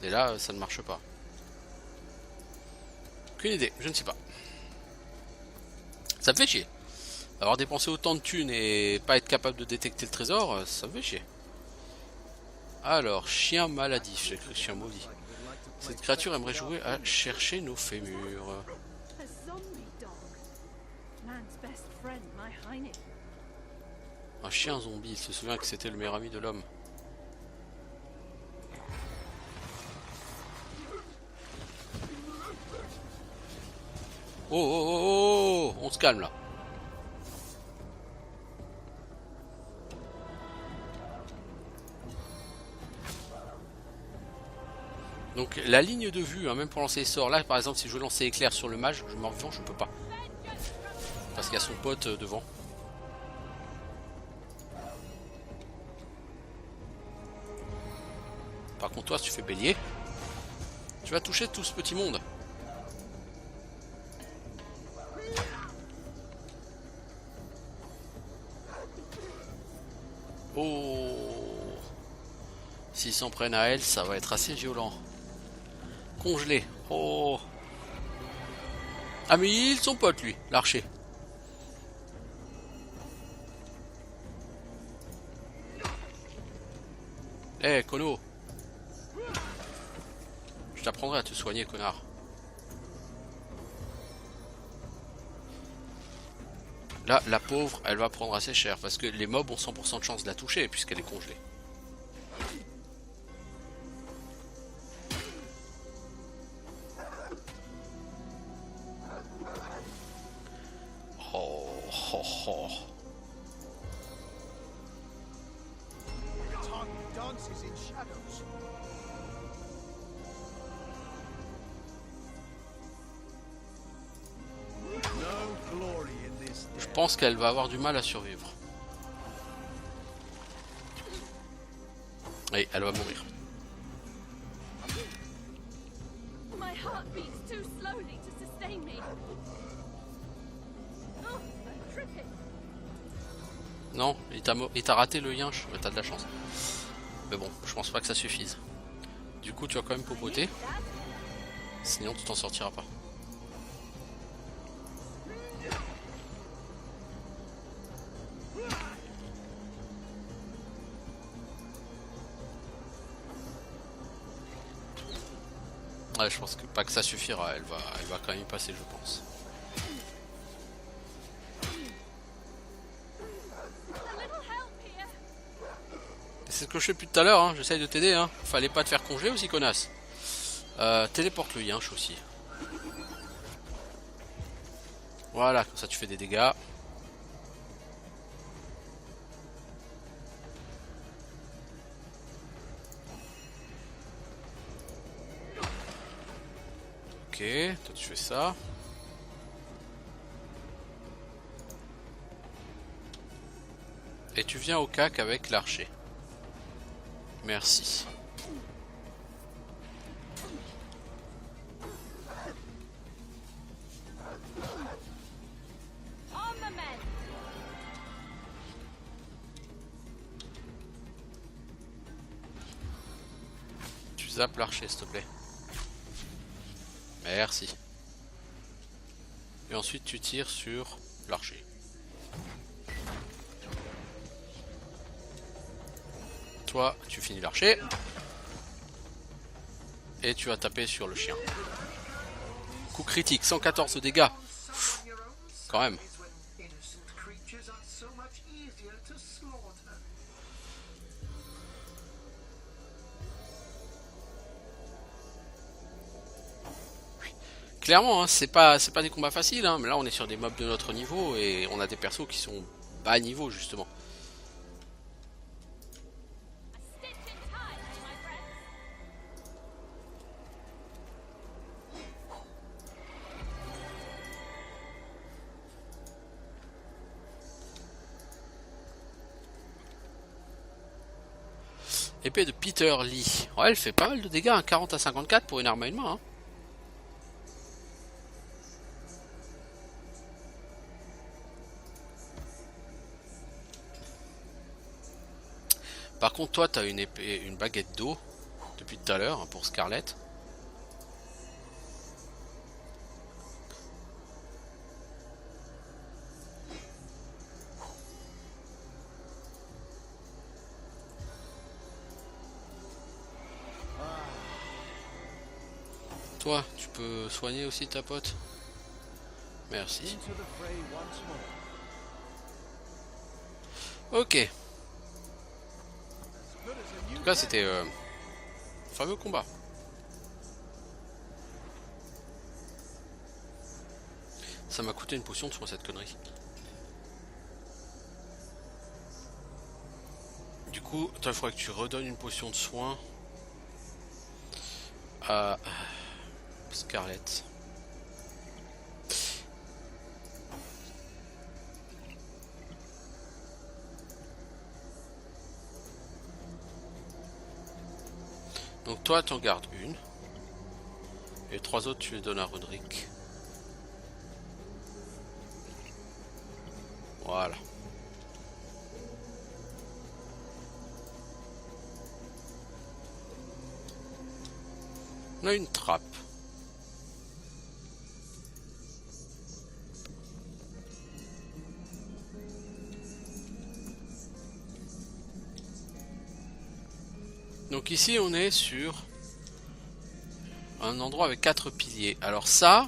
Et là, ça ne marche pas. Aucune idée, je ne sais pas. Ça me fait chier. Avoir dépensé autant de thunes et pas être capable de détecter le trésor, ça me fait chier. Alors, chien maladif, j'ai écrit chien maudit. Cette créature aimerait jouer à chercher nos fémurs. Un chien zombie, il se souvient que c'était le meilleur ami de l'homme. Oh, oh, oh, oh, oh, on se calme là. Donc la ligne de vue, hein, même pour lancer les sorts, là par exemple si je veux lancer éclair sur le mage, je m'en vivant, je peux pas. Parce qu'il y a son pote devant. Par contre toi si tu fais bélier, tu vas toucher tout ce petit monde. Oh. S'ils s'en prennent à elle, ça va être assez violent. Congelé. Oh. Ah mais il est son pote lui, l'archer. Eh hey, Kono. Je t'apprendrai à te soigner, connard. Là, la pauvre, elle va prendre assez cher parce que les mobs ont 100% de chance de la toucher puisqu'elle est congelée. Oh, oh, oh. Time dances in shadows. No glory in this Je pense qu'elle va avoir du mal à survivre. Et elle va mourir. My heart beats too slowly to sustain me. Oh, I'm tripping. Non, il t'a raté le yinche, mais t'as de la chance. Mais bon, je pense pas que ça suffise. Du coup, tu vas quand même popoter. Sinon, tu t'en sortiras pas. Ouais, je pense que pas que ça suffira, elle va quand même y passer, je pense. C'est ce que je fais depuis tout à l'heure, hein. J'essaye de t'aider, hein. Fallait pas te faire congeler aussi, connasse. Téléporte le yinche aussi. Voilà, comme ça tu fais des dégâts. Ok, toi tu fais ça. Et tu viens au cac avec l'archer. Merci. On the men. Tu zappes l'archer, s'il te plaît. Merci. Et ensuite tu tires sur l'archer. Toi, tu finis l'archer. Et tu vas taper sur le chien. Coup critique, 114 de dégâts. Quand même. Clairement, hein, c'est pas des combats faciles, hein, mais là on est sur des mobs de notre niveau et on a des persos qui sont bas niveau justement. Épée de Peter Lee. Ouais, elle fait pas mal de dégâts, hein, 40 à 54 pour une arme à une main. Hein. Par contre, toi, t'as une épée, une baguette d'eau depuis tout à l'heure hein, pour Scarlett. Toi, tu peux soigner aussi ta pote. Merci. Ok. En tout cas, c'était fameux combat. Ça m'a coûté une potion de soin cette connerie. Du coup, il faudrait que tu redonnes une potion de soin à Scarlett. Donc toi tu en gardes une. Et les 3 autres tu les donnes à Roderick. Voilà. On a une trappe. Donc ici on est sur un endroit avec 4 piliers. Alors ça,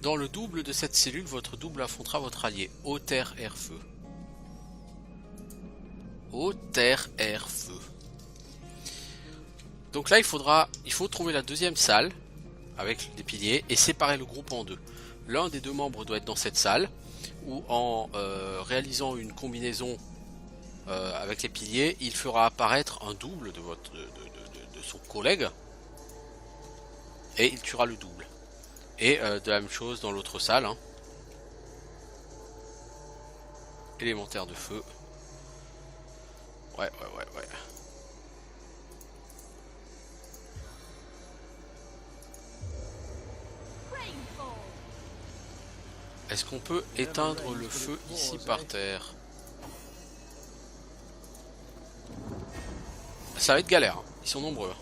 dans le double de cette cellule, votre double affrontera votre allié. Eau, terre, air, feu. Eau, terre, air, feu. Donc là il faut trouver la deuxième salle avec des piliers et séparer le groupe en deux. L'un des deux membres doit être dans cette salle où en réalisant une combinaison avec les piliers, il fera apparaître un double de son collègue et il tuera le double. Et de la même chose dans l'autre salle. Hein. Élémentaire de feu. Ouais. Est-ce qu'on peut éteindre le feu ici par terre? Ça va être galère, hein. Ils sont nombreux.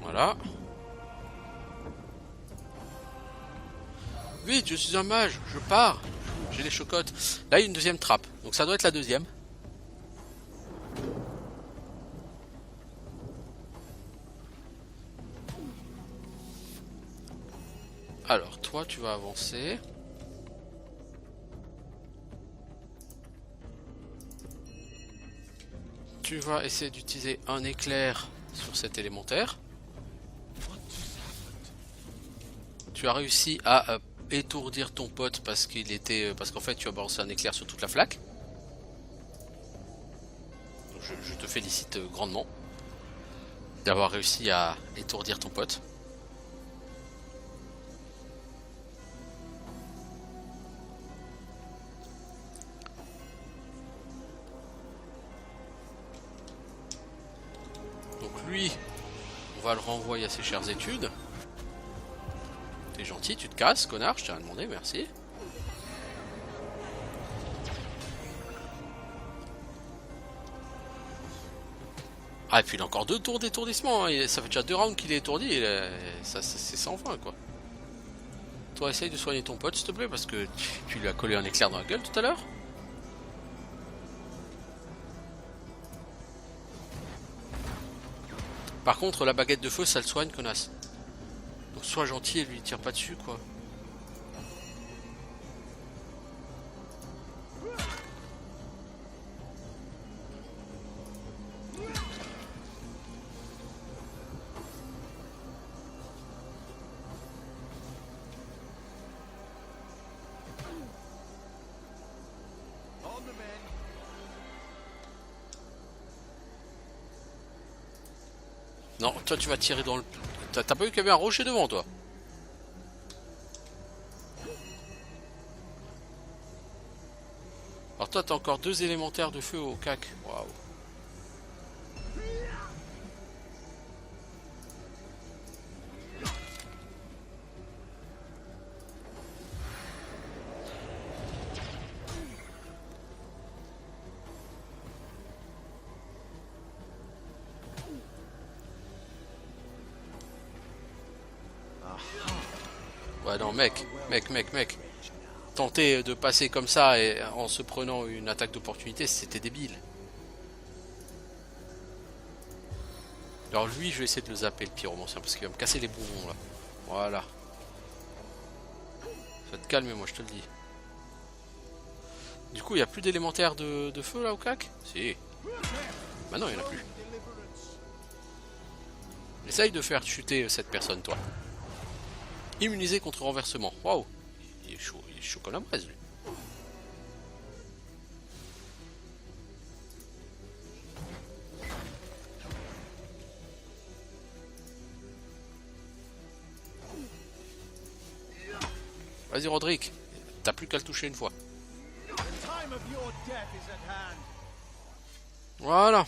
Voilà. Vite, je suis un mage, je pars. J'ai les chocottes. Là, il y a une deuxième trappe. Donc ça doit être la deuxième. Alors, toi, tu vas avancer. Tu vas essayer d'utiliser un éclair sur cet élémentaire. Tu as réussi à étourdir ton pote parce qu'en fait tu as balancé un éclair sur toute la flaque. Donc je te félicite grandement d'avoir réussi à étourdir ton pote. Donc lui, on va le renvoyer à ses chères études. T'es gentil, tu te casses, connard, je t'ai rien demandé, merci. Ah, et puis il a encore 2 tours d'étourdissement, hein. Ça fait déjà 2 rounds qu'il est étourdi, c'est sans fin, quoi. Toi, essaye de soigner ton pote, s'il te plaît, parce que tu lui as collé un éclair dans la gueule tout à l'heure. Par contre, la baguette de feu, ça le soigne, connasse. Donc sois gentil et lui tire pas dessus, quoi. Non, toi tu vas tirer dans le... T'as pas vu qu'il y avait un rocher devant toi? Alors toi t'as encore 2 élémentaires de feu au cac. Waouh. Ouais non mec. Tenter de passer comme ça et en se prenant une attaque d'opportunité, c'était débile. Alors lui, je vais essayer de le zapper, le pyromancien, parce qu'il va me casser les bourrons là. Voilà. Ça va te calmer, moi je te le dis. Du coup, il n'y a plus d'élémentaire de feu là au cac? Si. Bah non, il n'y en a plus. Essaye de faire chuter cette personne, toi. Immunisé contre renversement. Waouh. Il est chaud comme la braise, lui. Vas-y Roderick, t'as plus qu'à le toucher une fois. The time of your death is at hand. Voilà.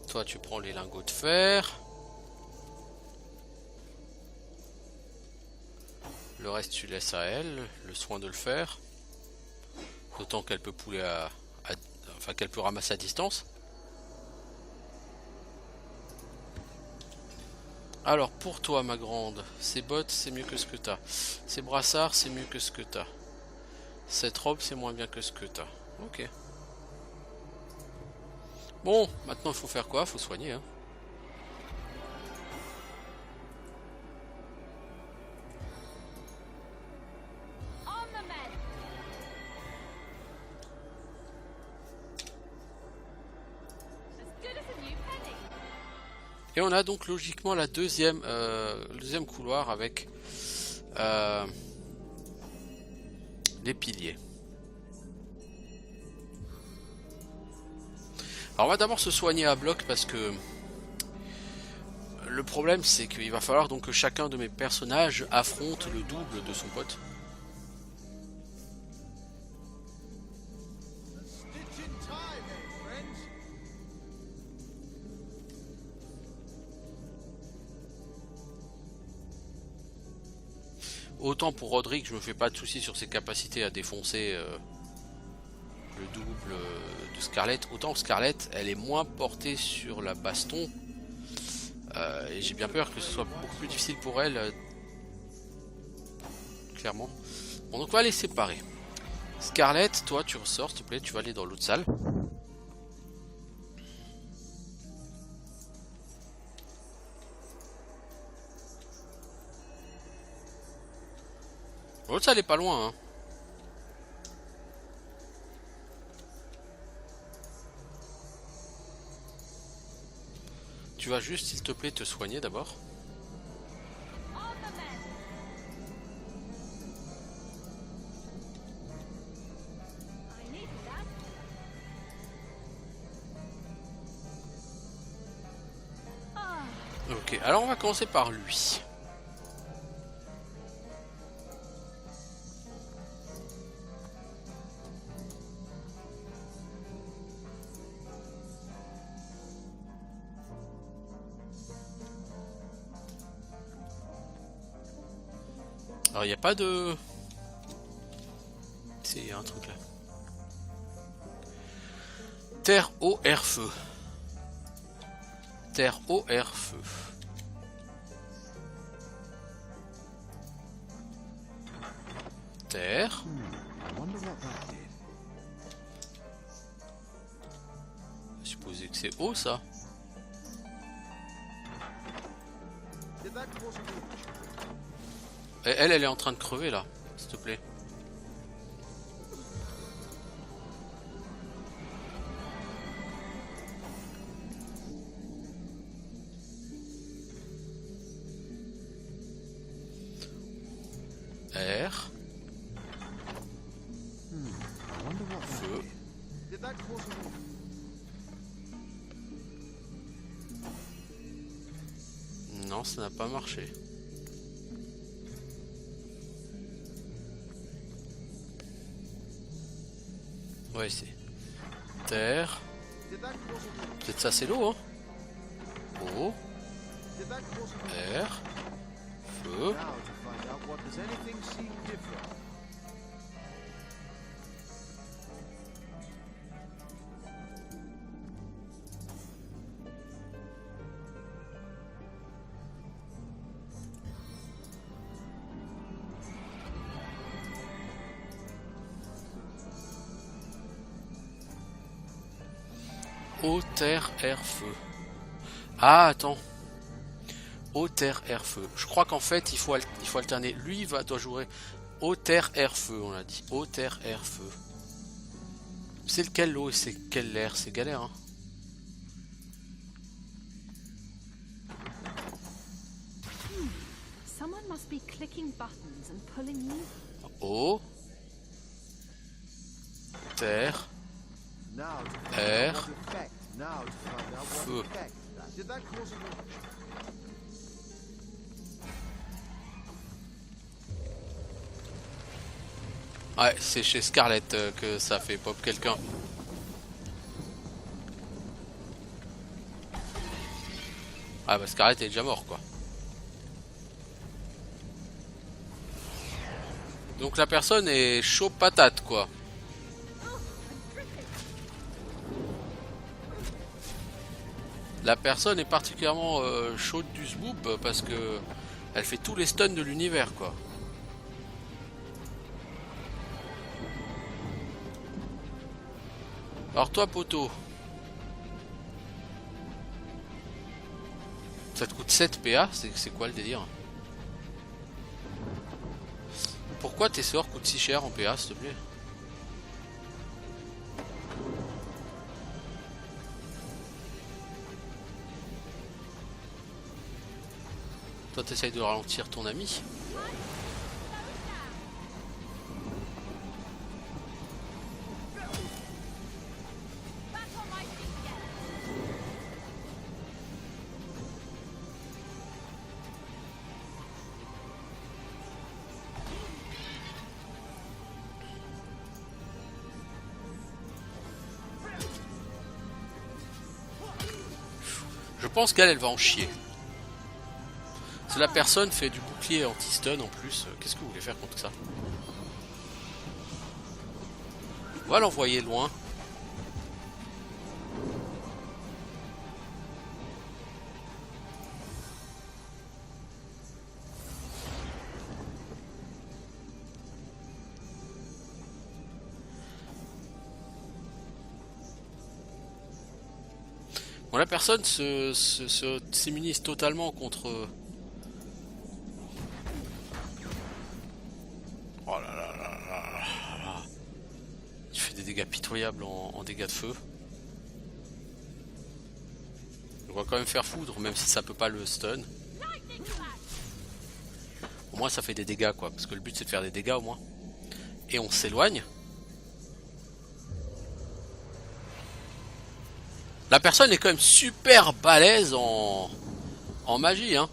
Toi tu prends les lingots de fer. Le reste tu laisses à elle, le soin de le faire. D'autant qu'elle peut pouler enfin qu'elle peut ramasser à distance. Alors pour toi ma grande, ces bottes c'est mieux que ce que t'as. Ces brassards c'est mieux que ce que t'as. Cette robe c'est moins bien que ce que t'as. Ok. Bon, maintenant il faut faire quoi? Faut soigner hein. On the men. As good as a new penny. Et on a donc logiquement la deuxième, le deuxième couloir avec les piliers. Alors on va d'abord se soigner à bloc parce que le problème c'est qu'il va falloir donc que chacun de mes personnages affronte le double de son pote. Stitch in time, eh, friends? Autant pour Roderick, je me fais pas de soucis sur ses capacités à défoncer le double de Scarlett. Autant Scarlett, elle est moins portée sur la baston. Et j'ai bien peur que ce soit beaucoup plus difficile pour elle. Clairement. Bon, donc on va les séparer. Scarlett, toi tu ressors, s'il te plaît, tu vas aller dans l'autre salle. L'autre salle est pas loin, hein. Tu vas juste, s'il te plaît, te soigner d'abord. On the men. I needed that. Ah. Ok, alors on va commencer par lui. Alors il n'y a pas de... C'est y a un truc là. Terre, eau, air, feu. Terre, eau, air, feu. Terre. Je suppose que c'est eau ça. Did that cause a breach? Et elle est en train de crever là, s'il te plaît. Air. Feu. Did that cause a breach? Non, ça n'a pas marché. Ouais, c'est terre. Did that cause a breach? Peut-être ça c'est l'eau, hein. Eau, Did that cause a breach? air, feu. Now to find out what does anything seem different? Eau, terre, air, feu. Ah, attends. Eau, terre, air, feu. Je crois qu'en fait, il faut alterner. Lui, doit jouer eau, terre, air, feu, on l'a dit. Eau, terre, air, feu. C'est lequel l'eau et c'est quel l'air? C'est galère, hein. Someone must be clicking buttons and pulling you. Eau, terre, Now to find air, out what effect. Now to find out feu. what effect that Did that cause an eruption? Ouais, c'est chez Scarlett que ça fait pop quelqu'un. Ah bah Scarlett est déjà mort quoi. Donc la personne est chaud patate quoi. La personne est particulièrement chaude du zboob parce que elle fait tous les stuns de l'univers quoi. Alors toi poteau, ça te coûte 7 PA, c'est quoi le délire? Pourquoi tes sorts coûtent si cher en PA s'il te plaît? Toi t'essayes de ralentir ton ami. Je pense qu'elle va en chier. Si la personne fait du bouclier anti-stun en plus, qu'est-ce que vous voulez faire contre ça? On va l'envoyer loin. Bon, la personne s'immunise totalement contre... Oh là là là là là. Il fait des dégâts pitoyables en dégâts de feu. On va quand même faire foudre, même si ça peut pas le stun. Au moins ça fait des dégâts quoi, parce que le but c'est de faire des dégâts au moins. Et on s'éloigne. La personne est quand même super balèze en magie hein.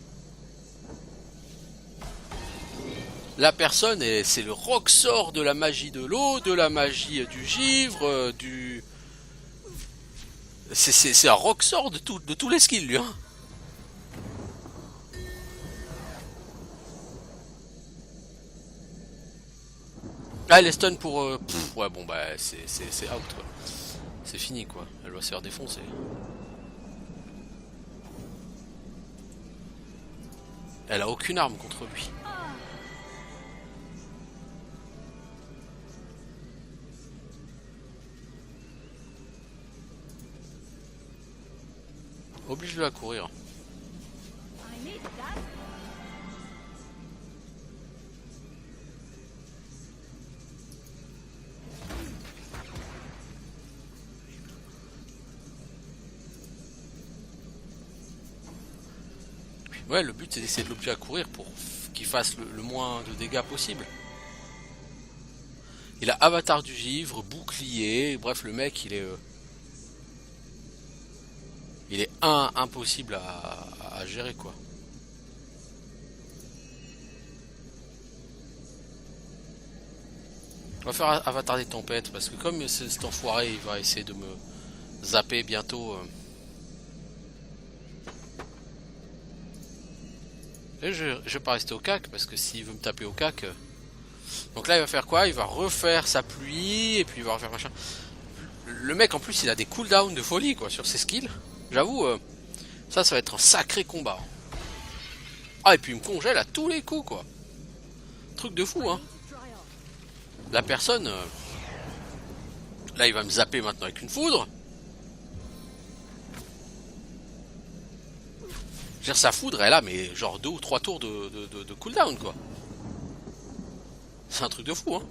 La personne c'est le rocksort de la magie de l'eau, de la magie du givre, du... C'est un rocksort de tous les skills lui hein. Ah les stuns pour... ouais bon bah c'est out quoi. C'est fini quoi, elle va se faire défoncer. Elle a aucune arme contre lui. Oblige-le à courir. Ouais, le but c'est d'essayer de l'obliger à courir pour qu'il fasse le moins de dégâts possible. Il a avatar du givre, bouclier, bref le mec il est impossible à gérer quoi. On va faire avatar des tempêtes parce que comme cet enfoiré il va essayer de me zapper bientôt. Et je vais pas rester au cac parce que s'il veut me taper au cac. Donc là il va faire quoi? Il va refaire sa pluie et puis il va refaire machin. Le mec en plus il a des cooldowns de folie quoi sur ses skills. J'avoue ça va être un sacré combat. Ah et puis il me congèle à tous les coups quoi. Truc de fou hein. La personne là il va me zapper maintenant avec une foudre. Je veux dire, sa foudre elle a mais genre 2 ou 3 tours de cooldown quoi. C'est un truc de fou hein.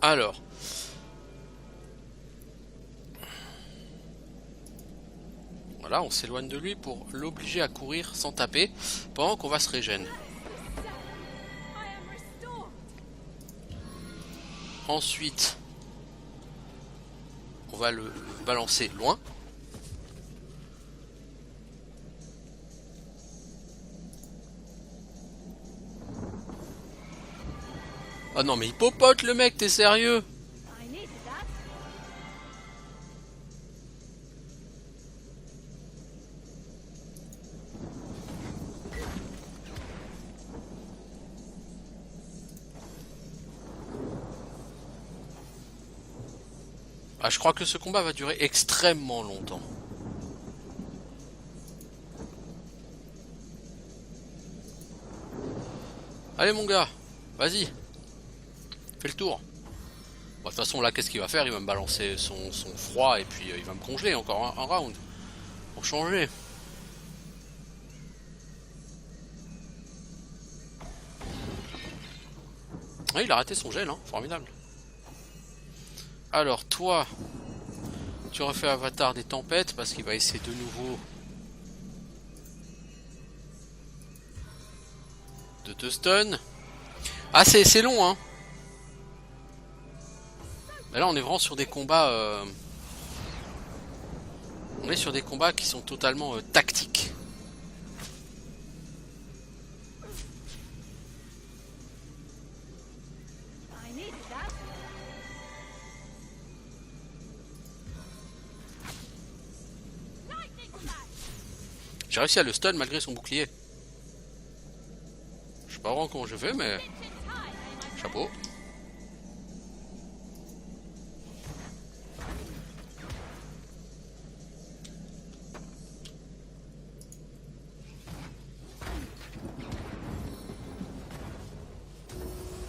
Alors voilà, on s'éloigne de lui pour l'obliger à courir sans taper pendant qu'on va se régène. Ensuite va le balancer loin. Oh non mais il popote le mec, t'es sérieux? I needed that. Ah, je crois que ce combat va durer extrêmement longtemps. Allez mon gars, vas-y. Fais le tour. Bon, de toute façon là qu'est-ce qu'il va faire? Il va me balancer son froid et puis il va me congeler encore un round. Pour changer. Ah, il a raté son gel, hein, formidable. Alors toi, tu refais Avatar des tempêtes parce qu'il va essayer de nouveau de te stun. Ah c'est long hein. Mais là on est vraiment sur des combats on est sur des combats qui sont totalement tactiques. I needed that. Lightning flash. J'ai réussi à le stun malgré son bouclier. Je sais pas vraiment comment je fais mais It's in time, eh, my friend? chapeau.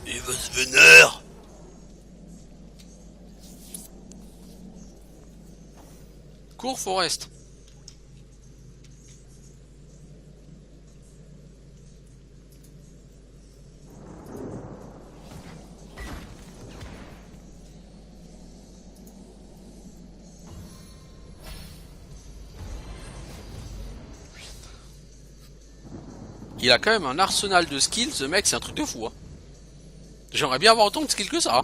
Il va se vénère. Cours Forest. Il a quand même un arsenal de skills, ce mec, c'est un truc de fou. Hein. J'aimerais bien avoir autant de skills que ça.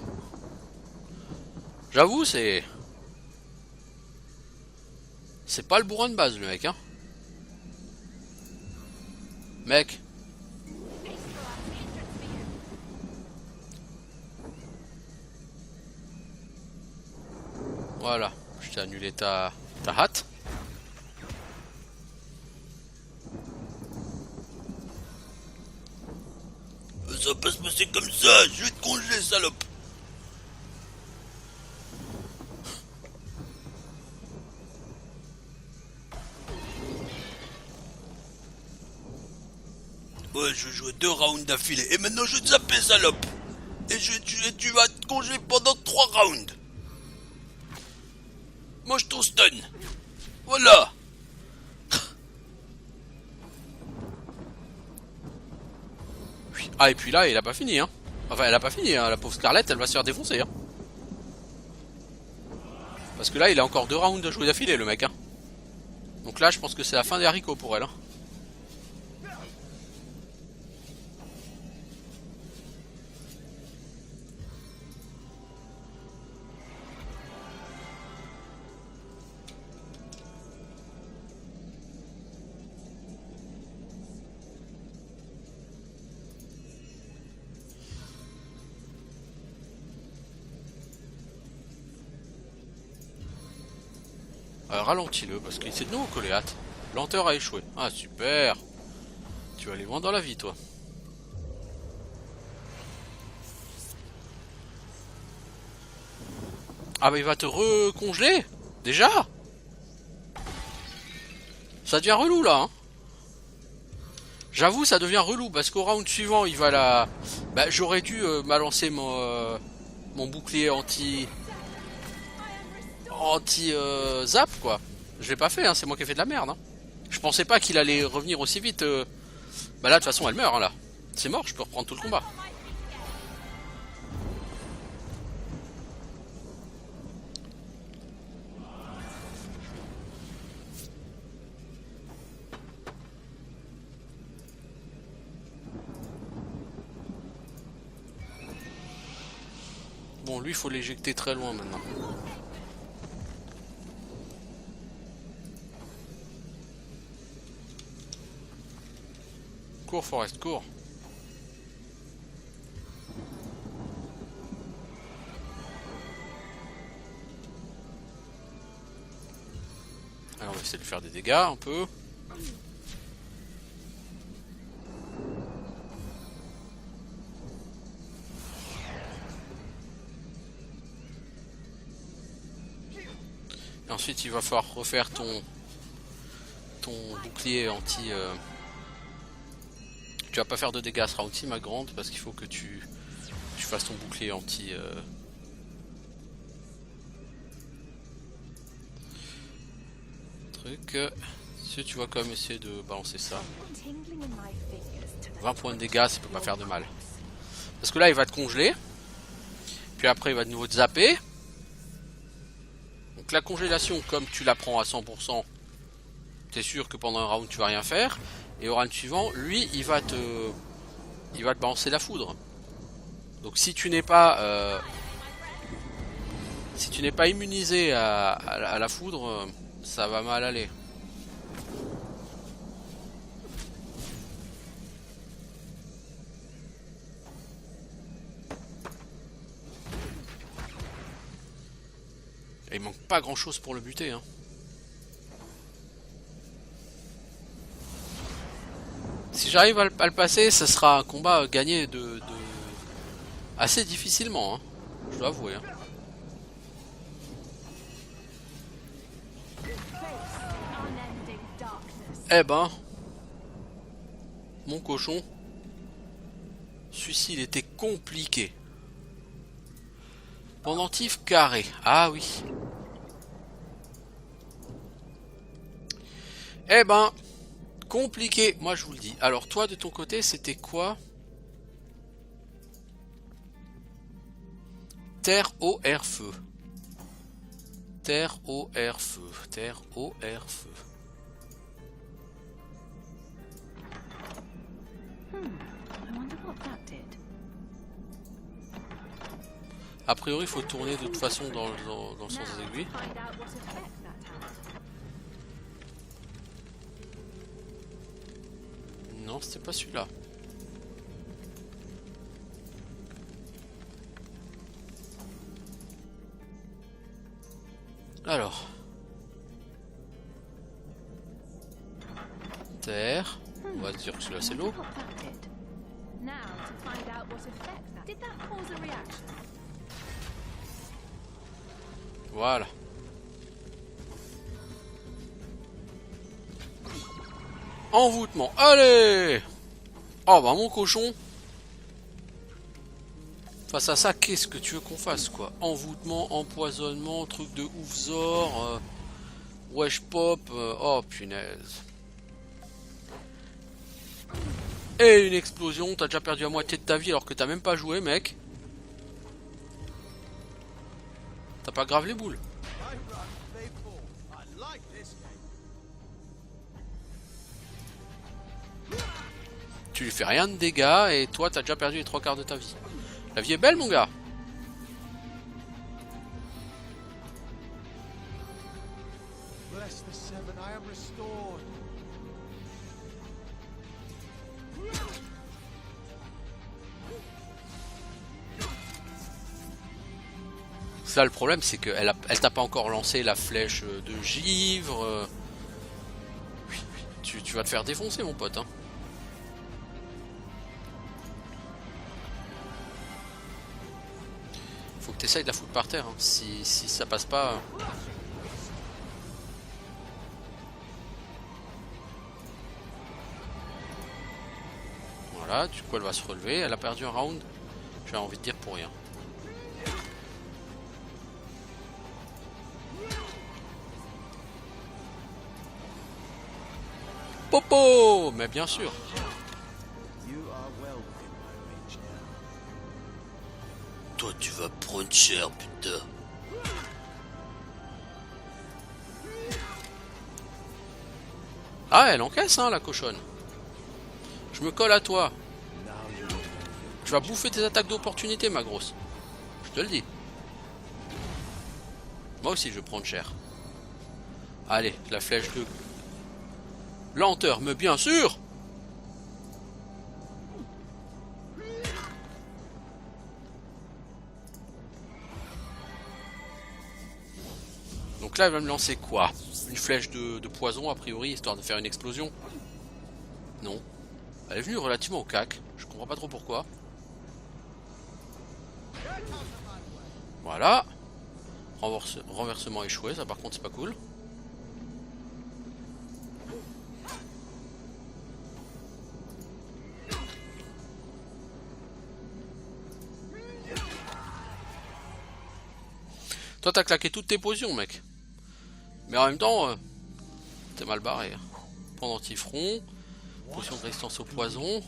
J'avoue, c'est... C'est pas le bourrin de base, le mec, hein. Mec. Voilà, je t'ai annulé ta hâte. Ça va pas se passer comme ça, je vais te congeler, salope. Ouais, je joue 2 rounds d'affilée, et maintenant je vais te zapper, salope. Et tu vas te congeler pendant 3 rounds. Mange ton stun. Voilà. Ah et puis là il a pas fini hein. Enfin elle a pas fini hein. La pauvre Scarlett elle va se faire défoncer hein. Parce que là il a encore 2 rounds de jouer d'affilée le mec hein. Donc là je pense que c'est la fin des haricots pour elle hein. Ralentis-le parce qu'il s'est de nouveau collé hâte. Lenteur a échoué. Ah super. Tu vas aller loin dans la vie toi. Ah bah il va te recongeler. Déjà. Ça devient relou là hein. J'avoue ça devient relou parce qu'au round suivant il va la... Bah j'aurais dû balancer mon bouclier anti-zap quoi. Je l'ai pas fait hein, c'est moi qui ai fait de la merde hein. Je pensais pas qu'il allait revenir aussi vite. Bah là de toute façon elle meurt hein, là. C'est mort, je peux reprendre tout le combat. Bon lui il faut l'éjecter très loin maintenant. Cours, Forest, cours. Alors on va essayer de faire des dégâts un peu. Et ensuite il va falloir refaire ton bouclier anti... Tu vas pas faire de dégâts ce round-ci ma grande parce qu'il faut que tu fasses ton bouclier anti... Truc. Si tu vas quand même essayer de balancer ça. 20 points de dégâts, ça peut pas faire de mal. Parce que là il va te congeler. Puis après il va de nouveau te zapper. Donc la congélation, comme tu la prends à 100%, t'es sûr que pendant un round tu vas rien faire. Et au round suivant, lui il va te balancer la foudre. Donc si tu n'es pas immunisé à la foudre, ça va mal aller. Et il manque pas grand chose pour le buter hein. Si j'arrive à le passer, ce sera un combat gagné de assez difficilement hein. Je dois avouer hein. Eh ben, mon cochon, celui-ci il était compliqué. Pendentif carré, ah oui. Eh ben, compliqué, moi je vous le dis. Alors toi de ton côté c'était quoi? Terre, eau, air, feu. Terre, eau, air, feu. Terre, eau, air, feu. A priori, il faut tourner de toute façon dans le sens des aiguilles. Non, c'était pas celui-là. Alors. Terre. On va se dire que celui-là c'est l'eau. Voilà. Envoûtement. Allez! Oh bah mon cochon. Face à ça, qu'est-ce que tu veux qu'on fasse quoi? Envoûtement, empoisonnement, truc de oufzor, wesh pop, oh punaise. Et une explosion, t'as déjà perdu la moitié de ta vie alors que t'as même pas joué mec. T'as pas grave les boules. Tu lui fais rien de dégâts et toi t'as déjà perdu les 3/4 de ta vie. La vie est belle mon gars. Ça le problème c'est qu'elle t'a pas encore lancé la flèche de givre. Tu vas te faire défoncer mon pote hein. Faut que tu essayes de la foutre par terre hein. Si ça passe pas. Voilà, du coup elle va se relever. Elle a perdu un round. J'ai envie de dire pour rien. Popo, mais bien sûr. Toi tu vas prendre cher putain. Ah elle encaisse hein la cochonne. Je me colle à toi. Tu vas bouffer tes attaques d'opportunité ma grosse. Je te le dis. Moi aussi je vais prendre cher. Allez la flèche de lenteur mais bien sûr. Donc là, elle va me lancer quoi? Une flèche de poison, a priori, histoire de faire une explosion? Non. Elle est venue relativement au cac. Je comprends pas trop pourquoi. Voilà. Renversement échoué, ça par contre c'est pas cool. Toi t'as claqué toutes tes potions mec. Mais en même temps, t'es mal barré. Pendentifront, potion de résistance au poison.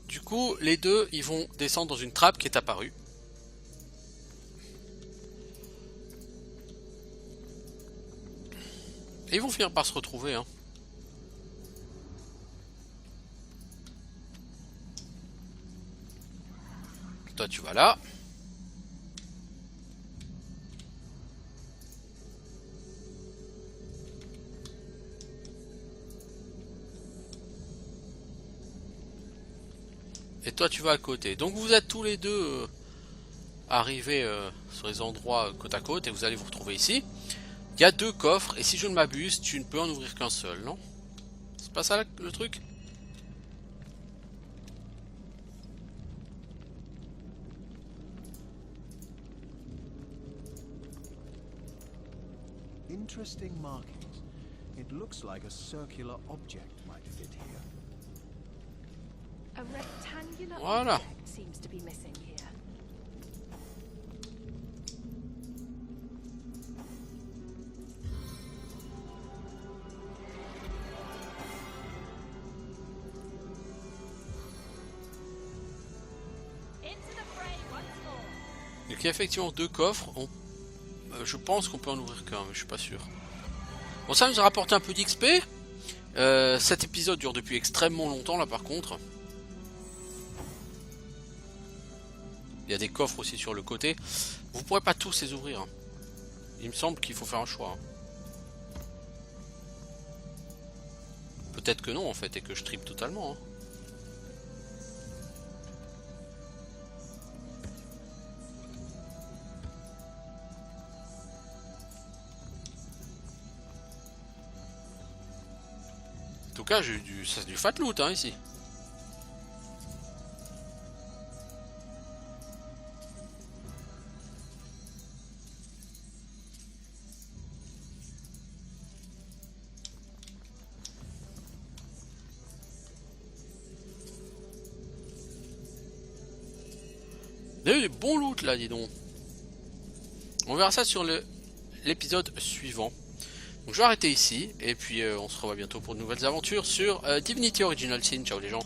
Du coup, les deux, ils vont descendre dans une trappe qui est apparue. Et ils vont finir par se retrouver. Hein. Toi, tu vas là. Et toi tu vas à côté. Donc vous êtes tous les deux arrivés sur les endroits côte à côte et vous allez vous retrouver ici. Il y a 2 coffres et si je ne m'abuse, tu ne peux en ouvrir qu'un seul, non? C'est pas ça le truc? Interesting markings. It looks like a circular object might fit here. A rectangular Voilà. object seems to be missing here. Into the fray once more. Donc il y a effectivement 2 coffres. Je pense qu'on peut en ouvrir qu'un, mais je suis pas sûr. Bon, ça nous a rapporté un peu d'XP. Cet épisode dure depuis extrêmement longtemps là par contre. Il y a des coffres aussi sur le côté. Vous pourrez pas tous les ouvrir. Hein. Il me semble qu'il faut faire un choix. Hein. Peut-être que non en fait et que je tripe totalement. Hein. En tout cas, j'ai du fat loot hein, ici. Il y a eu des bons loot là, dis donc. On verra ça sur l'épisode suivant. Donc je vais arrêter ici et puis on se revoit bientôt pour de nouvelles aventures sur Divinity Original Sin. Ciao les gens.